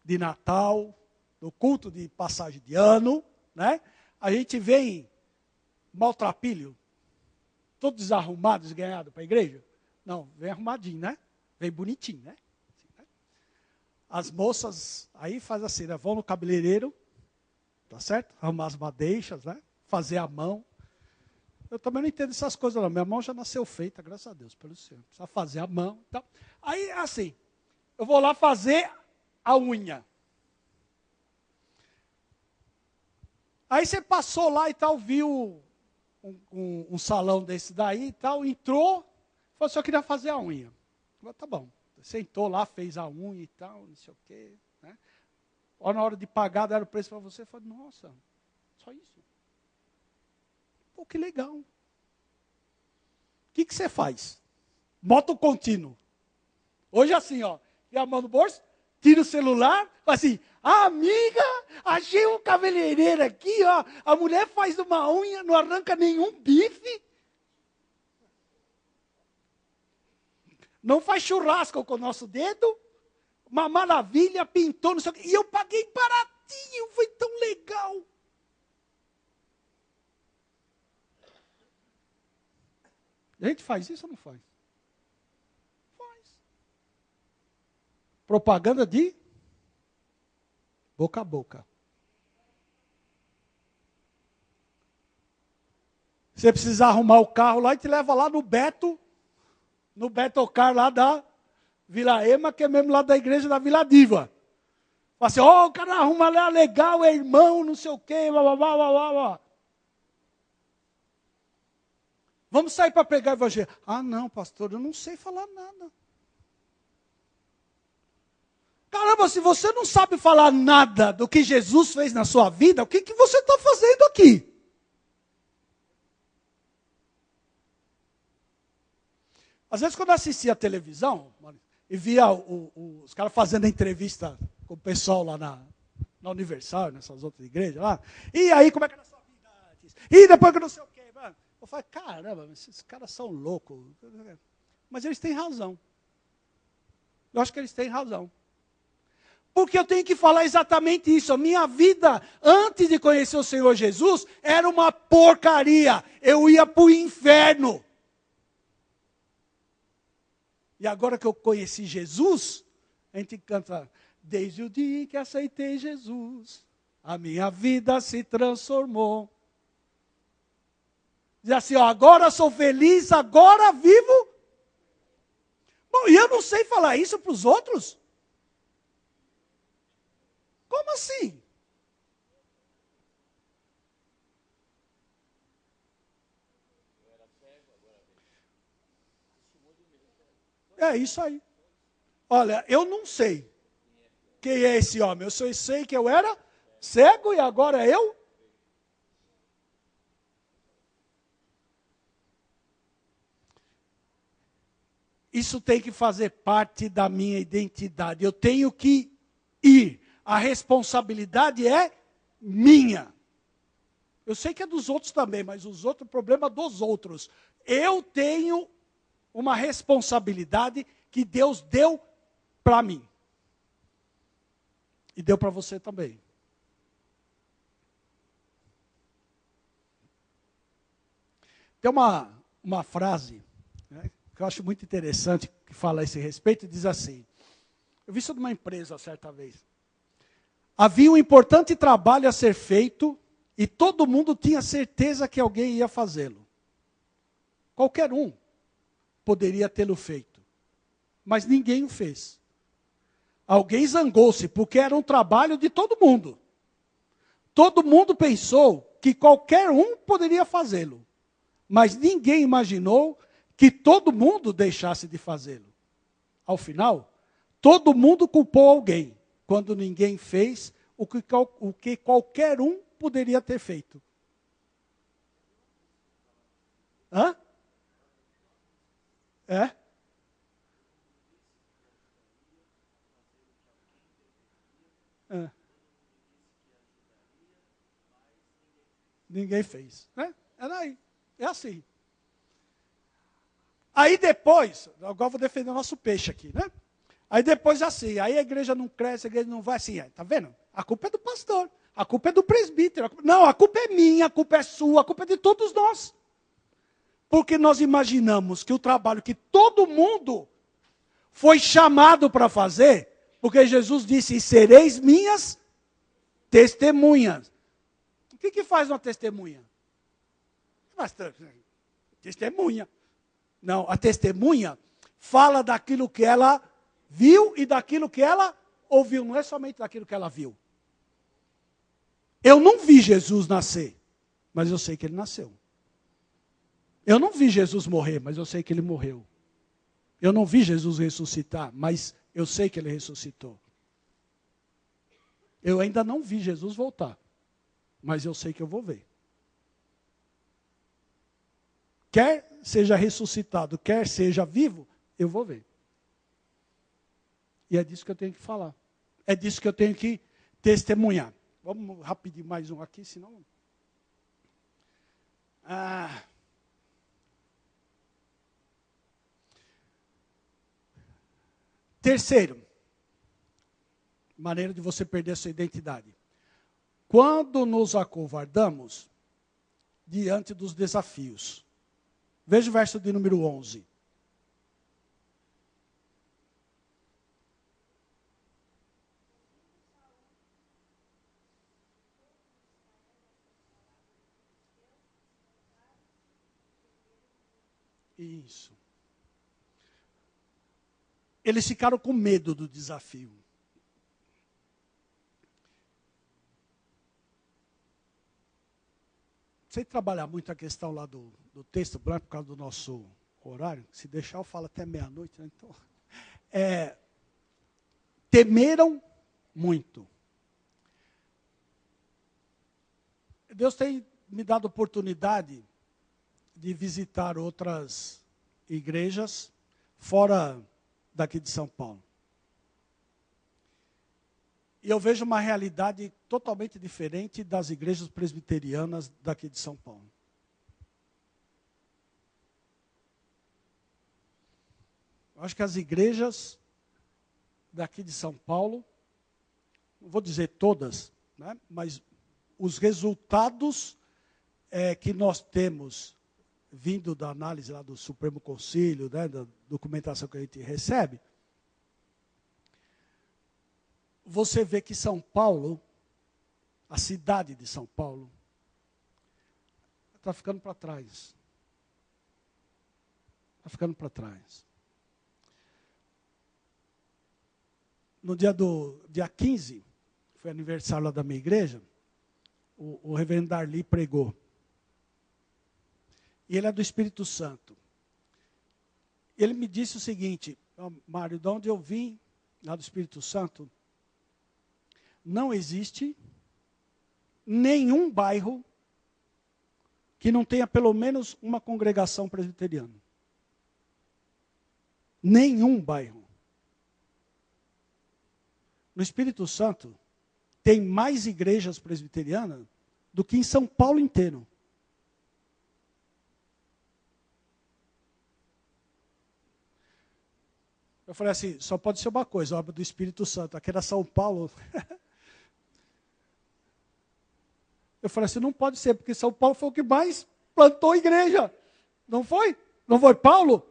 de Natal, no culto de passagem de ano, né, a gente vem maltrapilho, todo desarrumado, desganhado para a igreja? Não, vem arrumadinho, né? Vem bonitinho, né? As moças aí fazem assim, né? Vão no cabeleireiro, tá certo? Arrumar as madeixas, né? Fazer a mão. Eu também não entendo essas coisas não. Minha mão já nasceu feita, graças a Deus, pelo Senhor. Precisa fazer a mão. Então. Aí, assim, eu vou lá fazer a unha. Aí você passou lá e tal, viu um salão desse daí e tal, entrou, falou assim, eu queria fazer a unha. Falei, tá bom. Sentou lá, fez a unha e tal, não sei o quê. Né? Na hora de pagar, deram o preço para você, falei, nossa, só isso. Pô, que legal. O que você faz? Moto contínuo. Hoje assim, ó, e a mão no bolso, tira o celular, assim, amiga, achei um cabeleireiro aqui, ó, a mulher faz uma unha, não arranca nenhum bife. Não faz churrasco com o nosso dedo, uma maravilha, pintou, não sei o quê, e eu paguei baratinho, foi tão legal. A gente faz isso ou não faz? Faz. Propaganda de boca a boca. Você precisa arrumar o carro lá e te leva lá no Betocar lá da Vila Ema, que é mesmo lá da igreja da Vila Diva. Fala assim, o cara arruma lá legal, é irmão, não sei o quê, blá, blá, blá, blá, blá. Vamos sair para pregar o evangelho. Ah, não, pastor, eu não sei falar nada. Caramba, se você não sabe falar nada do que Jesus fez na sua vida, o que você está fazendo aqui? Às vezes, quando eu assistia a televisão, e via os caras fazendo entrevista com o pessoal lá na Universal, nessas outras igrejas lá, e aí, como é que era a sua vida antes? E depois que eu não sei o quê, mano. Eu falei, caramba, esses caras são loucos. Mas eles têm razão. Eu acho que eles têm razão. Porque eu tenho que falar exatamente isso. A minha vida, antes de conhecer o Senhor Jesus, era uma porcaria. Eu ia para o inferno. E agora que eu conheci Jesus, a gente canta, desde o dia em que aceitei Jesus, a minha vida se transformou. Diz assim, ó, agora sou feliz, agora vivo. Bom, e eu não sei falar isso para os outros? Como assim? É isso aí. Olha, eu não sei quem é esse homem. Eu só sei que eu era cego e agora eu. Isso tem que fazer parte da minha identidade. Eu tenho que ir. A responsabilidade é minha. Eu sei que é dos outros também, mas os outros, o problema é dos outros. Eu tenho uma responsabilidade que Deus deu para mim. E deu para você também. Tem uma frase, né, que eu acho muito interessante, que fala a esse respeito, e diz assim, eu vi isso numa empresa certa vez. Havia um importante trabalho a ser feito, e todo mundo tinha certeza que alguém ia fazê-lo. Qualquer um poderia tê-lo feito, mas ninguém o fez. Alguém zangou-se, porque era um trabalho de todo mundo. Todo mundo pensou que qualquer um poderia fazê-lo, mas ninguém imaginou que todo mundo deixasse de fazê-lo. Ao final, todo mundo culpou alguém, quando ninguém fez o que qualquer um poderia ter feito. Hã? É? É. Ninguém fez. Né? Era aí. É assim. Aí depois, agora vou defender o nosso peixe aqui, né? Aí depois assim, aí a igreja não cresce, a igreja não vai assim, tá vendo? A culpa é do pastor, a culpa é do presbítero. Não, a culpa é minha, a culpa é sua, a culpa é de todos nós. Porque nós imaginamos que o trabalho que todo mundo foi chamado para fazer, porque Jesus disse, e sereis minhas testemunhas. O que faz uma testemunha? Testemunha. Não, a testemunha fala daquilo que ela viu e daquilo que ela ouviu. Não é somente daquilo que ela viu. Eu não vi Jesus nascer, mas eu sei que ele nasceu. Eu não vi Jesus morrer, mas eu sei que ele morreu. Eu não vi Jesus ressuscitar, mas eu sei que ele ressuscitou. Eu ainda não vi Jesus voltar, mas eu sei que eu vou ver. Quer seja ressuscitado, quer seja vivo, eu vou ver. E é disso que eu tenho que falar. É disso que eu tenho que testemunhar. Vamos rapidinho mais um aqui, senão... Terceiro, maneira de você perder a sua identidade. Quando nos acovardamos diante dos desafios. Veja o verso de número 11. Isso. Eles ficaram com medo do desafio. Sem trabalhar muito a questão lá do texto branco, por causa do nosso horário, se deixar eu falo até meia-noite, né? Então, temeram muito. Deus tem me dado oportunidade de visitar outras igrejas fora daqui de São Paulo. E eu vejo uma realidade totalmente diferente das igrejas presbiterianas daqui de São Paulo. Eu acho que as igrejas daqui de São Paulo, não vou dizer todas, né, mas os resultados que nós temos vindo da análise lá do Supremo Conselho, né, da documentação que a gente recebe, você vê que São Paulo, a cidade de São Paulo, está ficando para trás. Está ficando para trás. No dia 15, foi aniversário lá da minha igreja, o reverendo Darli pregou. E ele é do Espírito Santo. Ele me disse o seguinte, Mário, de onde eu vim, lá do Espírito Santo, não existe nenhum bairro que não tenha pelo menos uma congregação presbiteriana. Nenhum bairro. No Espírito Santo, tem mais igrejas presbiterianas do que em São Paulo inteiro. Eu falei assim, só pode ser uma coisa, a obra do Espírito Santo. Aqui era São Paulo. Eu falei assim, não pode ser, porque São Paulo foi o que mais plantou igreja. Não foi? Não foi Paulo?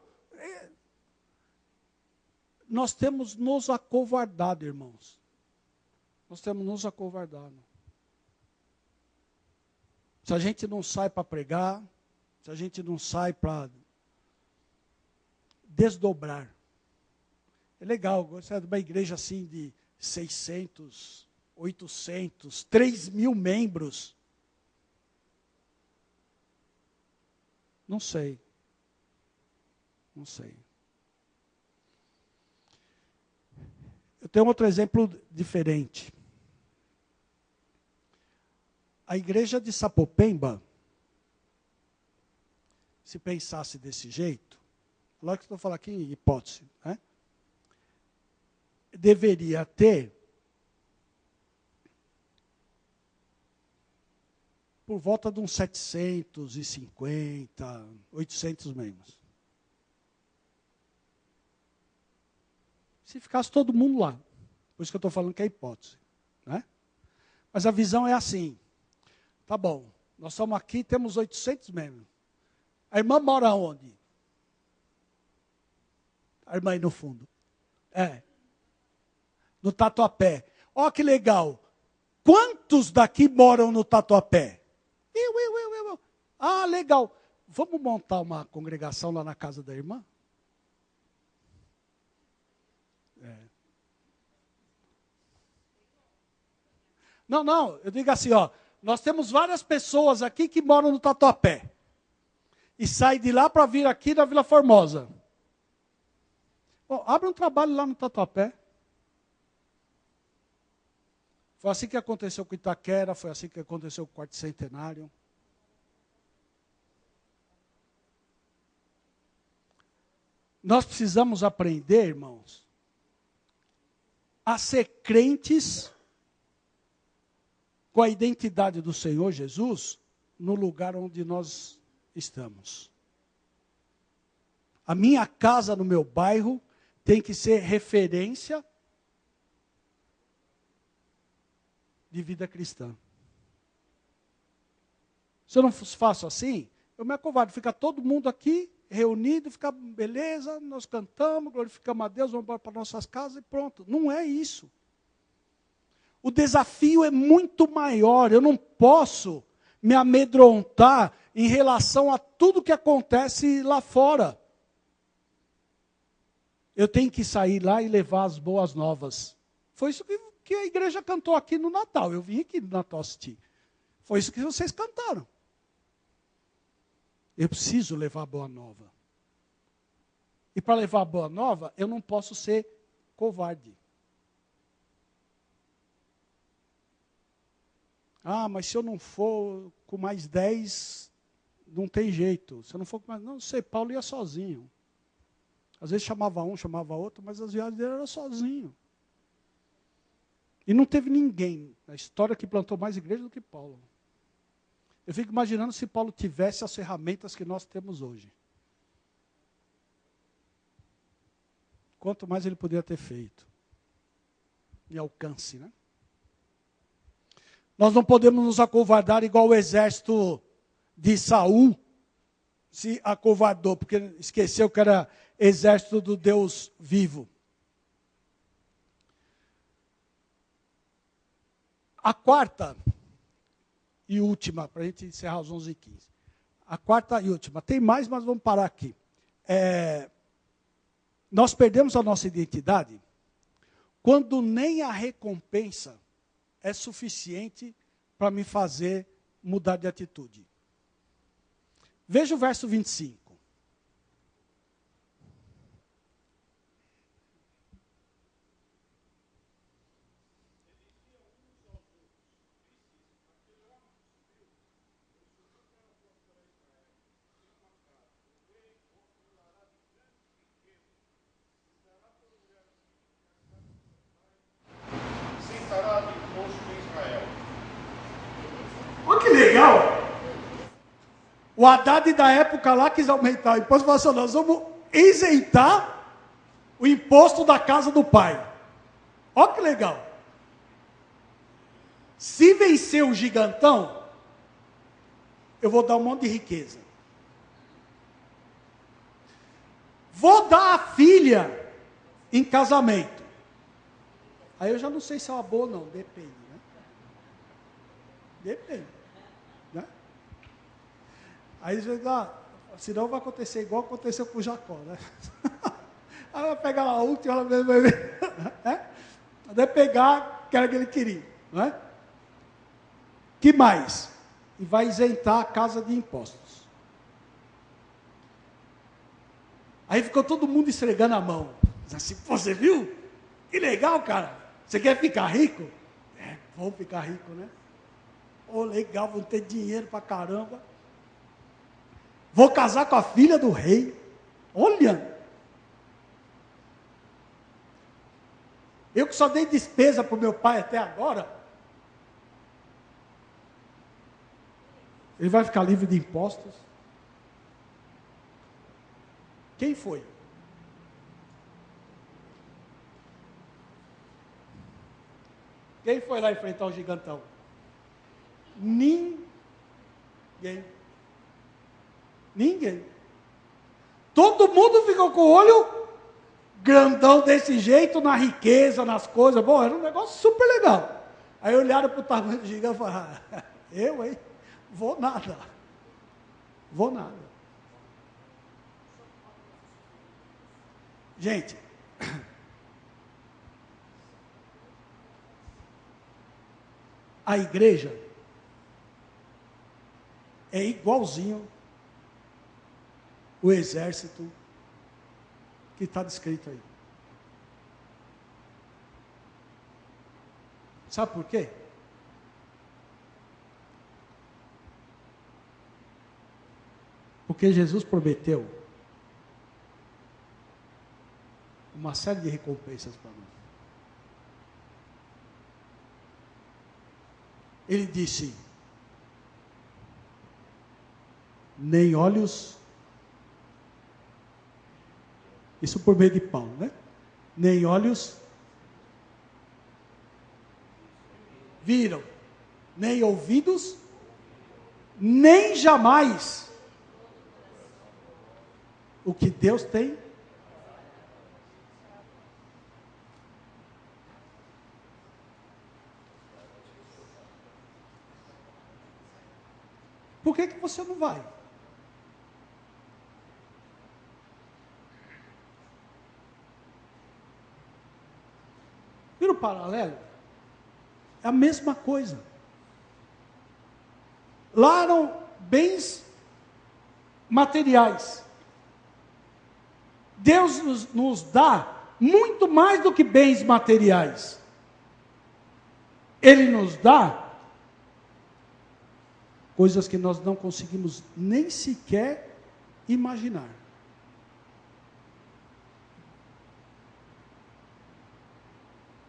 Nós temos nos acovardado, irmãos. Nós temos nos acovardado. Se a gente não sai para pregar, se a gente não sai para desdobrar. É legal, gostar de uma igreja assim de 600, 800, 3.000 membros. Não sei. Não sei. Eu tenho outro exemplo diferente. A igreja de Sapopemba, se pensasse desse jeito, logo que estou falando aqui em hipótese, né? Deveria ter por volta de uns 750, 800 membros. Se ficasse todo mundo lá. Por isso que eu estou falando que é hipótese. Né? Mas a visão é assim. Tá bom, nós estamos aqui, temos 800 membros. A irmã mora onde? A irmã aí no fundo. É. No Tatuapé. Ó que legal. Quantos daqui moram no Tatuapé? Eu. Ah, legal. Vamos montar uma congregação lá na casa da irmã? Não, eu digo assim, ó, nós temos várias pessoas aqui que moram no Tatuapé. E saem de lá para vir aqui na Vila Formosa. Bom, abre um trabalho lá no Tatuapé. Foi assim que aconteceu com Itaquera, foi assim que aconteceu com o Quarto Centenário. Nós precisamos aprender, irmãos, a ser crentes com a identidade do Senhor Jesus no lugar onde nós estamos. A minha casa no meu bairro tem que ser referência de vida cristã. Se eu não faço assim, eu me acovardo. Fica todo mundo aqui reunido, fica beleza, nós cantamos, glorificamos a Deus, vamos embora para nossas casas e pronto. Não é isso. O desafio é muito maior. Eu não posso me amedrontar em relação a tudo que acontece lá fora. Eu tenho que sair lá e levar as boas novas. Foi isso que a igreja cantou aqui no Natal. Eu vim aqui no Natal assistir. Foi isso que vocês cantaram. Eu preciso levar a boa nova. E para levar a boa nova, eu não posso ser covarde. Ah, mas se eu não for com mais 10, não tem jeito. Se eu não for com mais... Não sei, Paulo ia sozinho. Às vezes chamava um, chamava outro, mas as viagens dele eram sozinho. E não teve ninguém na história que plantou mais igreja do que Paulo. Eu fico imaginando se Paulo tivesse as ferramentas que nós temos hoje. Quanto mais ele poderia ter feito. Em alcance, né? Nós não podemos nos acovardar igual o exército de Saul se acovardou, porque esqueceu que era exército do Deus vivo. A quarta e última, para a gente encerrar os 11h15. A quarta e última. Tem mais, mas vamos parar aqui. Nós perdemos a nossa identidade quando nem a recompensa é suficiente para me fazer mudar de atitude. Veja o verso 25. Olha que legal! O Haddad da época lá quis aumentar o imposto, falou assim, nós vamos isentar o imposto da casa do pai. Olha que legal! Se vencer o gigantão, eu vou dar um monte de riqueza. Vou dar a filha em casamento. Aí eu já não sei se é uma boa ou não, depende, né? Depende. Né? Aí você diz, senão vai acontecer igual aconteceu com Jacó, né? Aí vai pegar a última, ela mesmo vai ver. Até pegar que era que ele queria, não é? Que mais? E vai isentar a casa de impostos. Aí ficou todo mundo esfregando a mão. Assim, você viu? Que legal, cara. Você quer ficar rico? Vamos ficar rico, né? Legal, vou ter dinheiro pra caramba. Vou casar com a filha do rei. Olha! Eu que só dei despesa para o meu pai até agora. Ele vai ficar livre de impostos? Quem foi? Quem foi lá enfrentar o gigantão? Ninguém. Ninguém. Todo mundo ficou com o olho grandão desse jeito, na riqueza, nas coisas. Bom, era um negócio super legal. Aí olharam para o tamanho do gigante e falaram, eu, hein? Vou nada. Vou nada. Gente, a igreja é igualzinho o exército que está descrito aí. Sabe por quê? Porque Jesus prometeu uma série de recompensas para nós. Ele disse, nem olhos, isso por meio de Paulo, né? Nem olhos viram, nem ouvidos, nem jamais o que Deus tem. Por que você não vai? Vira o paralelo? É a mesma coisa. Lá eram bens materiais. Deus nos dá muito mais do que bens materiais. Ele nos dá coisas que nós não conseguimos nem sequer imaginar.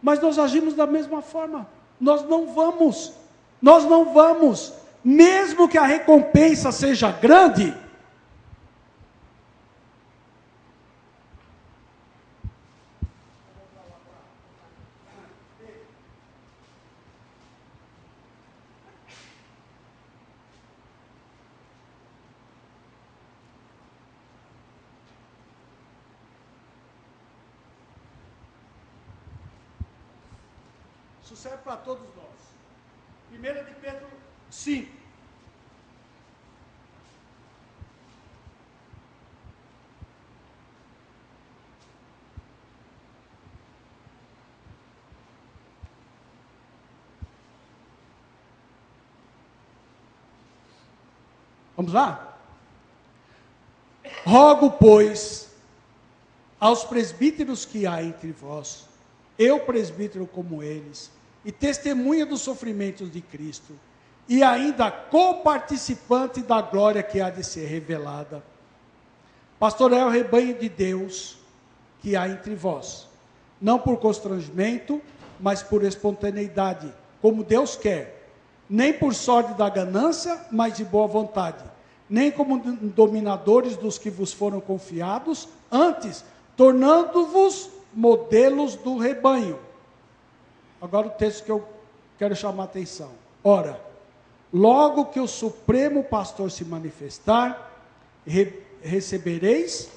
Mas nós agimos da mesma forma. Nós não vamos, mesmo que a recompensa seja grande. Isso serve para todos nós. 1 de Pedro 5. Vamos lá? Rogo, pois, aos presbíteros que há entre vós, eu presbítero como eles, e testemunha dos sofrimentos de Cristo, e ainda coparticipante da glória que há de ser revelada. Pastoreai o rebanho de Deus que há entre vós, não por constrangimento, mas por espontaneidade, como Deus quer, nem por sorte da ganância, mas de boa vontade, nem como dominadores dos que vos foram confiados, antes, tornando-vos modelos do rebanho. Agora o texto que eu quero chamar a atenção. Ora, logo que o Supremo Pastor se manifestar, recebereis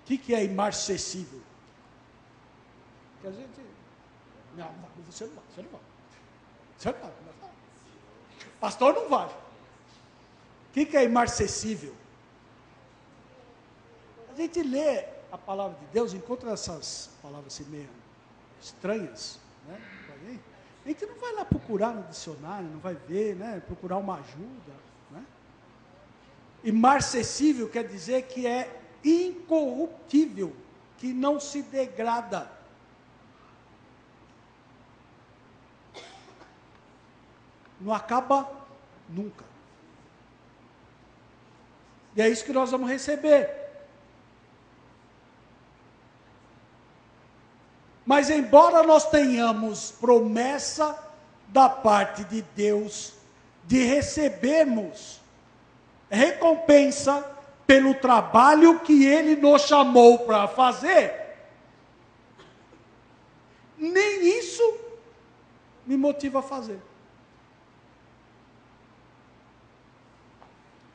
o que é imarcessível? Que a gente não, você não vai, você não vai. Você não vai. Pastor não vai. O que é imarcessível? A gente lê a palavra de Deus, encontra essas palavras assim meio estranhas, né? A gente não vai lá procurar no dicionário, não vai ver, né? Procurar uma ajuda, né? Imarcessível quer dizer que é incorruptível, que não se degrada. Não acaba nunca. E é isso que nós vamos receber. Mas embora nós tenhamos promessa da parte de Deus de recebermos recompensa pelo trabalho que Ele nos chamou para fazer, nem isso me motiva a fazer.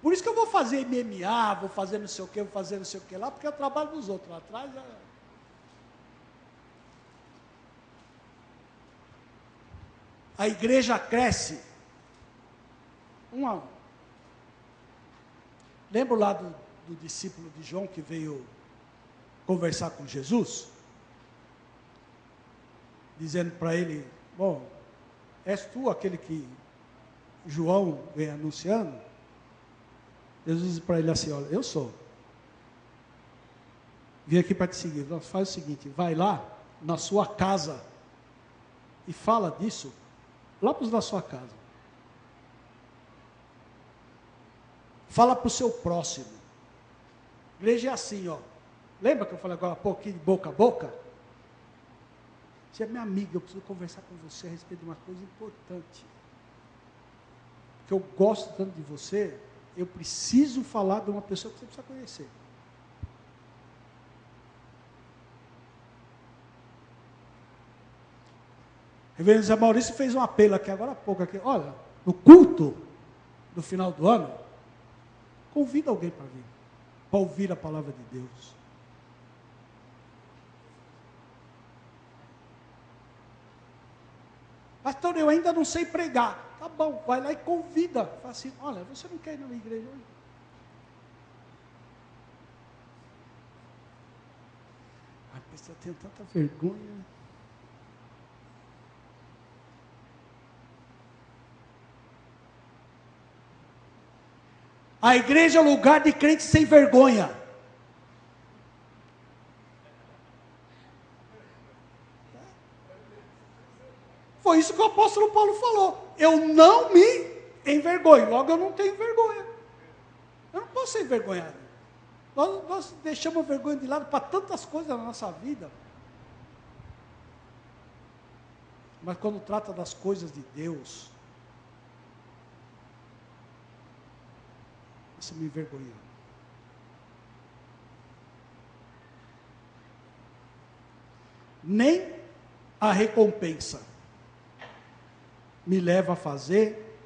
Por isso que eu vou fazer MMA, vou fazer não sei o que, vou fazer não sei o que lá, porque eu trabalho nos outros lá atrás. A igreja cresce um a um. Lembra lá do discípulo de João que veio conversar com Jesus? Dizendo para ele, bom, és tu aquele que João vem anunciando? Jesus disse para ele assim, olha, eu sou. Vim aqui para te seguir. Então, faz o seguinte, vai lá na sua casa e fala disso lá para os da sua casa. Fala para o seu próximo. Igreja é assim, ó. Lembra que eu falei agora há pouquinho de boca a boca? Você é minha amiga, eu preciso conversar com você a respeito de uma coisa importante. Que eu gosto tanto de você, eu preciso falar de uma pessoa que você precisa conhecer. O reverendo Zé Maurício fez um apelo aqui agora há pouco. Aqui. Olha, no culto do final do ano, convida alguém para vir, para ouvir a palavra de Deus. Pastor, eu ainda não sei pregar. Tá bom, vai lá e convida. Fala assim, olha, você não quer ir na minha igreja hoje? A pessoa tem tanta vergonha. A igreja é o lugar de crentes sem vergonha. Foi isso que o apóstolo Paulo falou. Eu não me envergonho. Logo, eu não tenho vergonha. Eu não posso ser envergonhado. Nós deixamos a vergonha de lado para tantas coisas na nossa vida. Mas quando trata das coisas de Deus, você me envergonha. Nem a recompensa me leva a fazer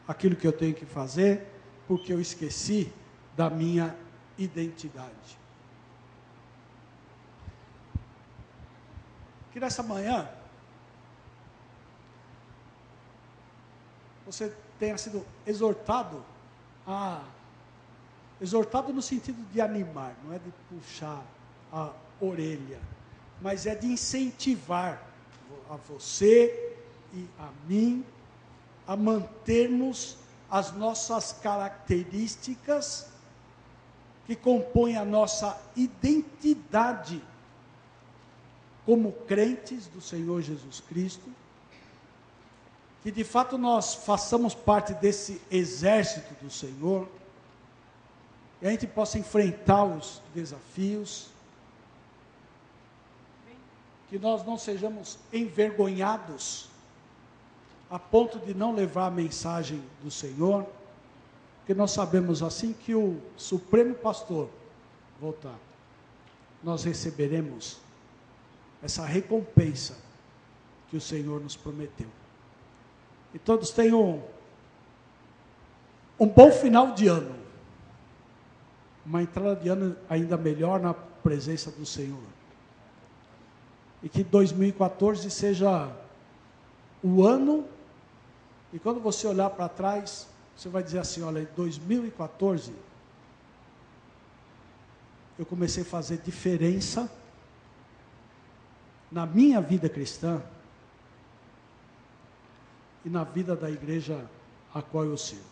aquilo que eu tenho que fazer, porque eu esqueci da minha identidade. Que nessa manhã você tenha sido exortado no sentido de animar, não é de puxar a orelha, mas é de incentivar a você e a mim a mantermos as nossas características que compõem a nossa identidade como crentes do Senhor Jesus Cristo, que de fato nós façamos parte desse exército do Senhor, e a gente possa enfrentar os desafios, que nós não sejamos envergonhados a ponto de não levar a mensagem do Senhor, porque nós sabemos assim que o Supremo Pastor voltar, nós receberemos essa recompensa que o Senhor nos prometeu. E todos tenham um bom final de ano, uma entrada de ano ainda melhor na presença do Senhor. E que 2014 seja o ano, e quando você olhar para trás, você vai dizer assim, olha, em 2014, eu comecei a fazer diferença na minha vida cristã e na vida da igreja a qual eu sirvo.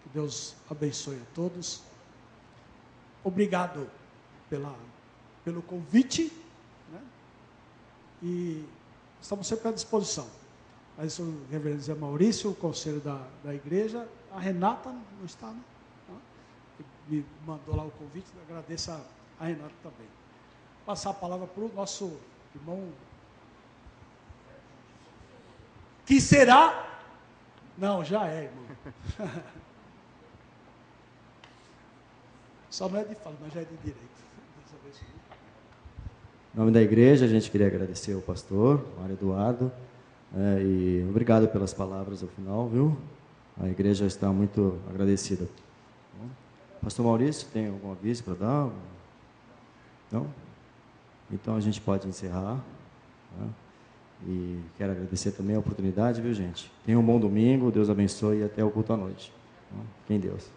Que Deus abençoe a todos. Obrigado pelo convite, né? E estamos sempre à disposição. Mas o reverendo Zé Maurício, o conselho da igreja, a Renata não está, né? Me mandou lá o convite, agradeço a Renata também. Passar a palavra para o nosso irmão, que será, não, já é, irmão. Só não é de fala, mas já é de direito. Em nome da igreja, a gente queria agradecer ao pastor, Mário Eduardo, e obrigado pelas palavras ao final, viu? A igreja está muito agradecida. Pastor Maurício, tem algum aviso para dar? Não? Então a gente pode encerrar. Tá? E quero agradecer também a oportunidade, viu, gente? Tenham um bom domingo, Deus abençoe e até o culto à noite. Fiquem em Deus.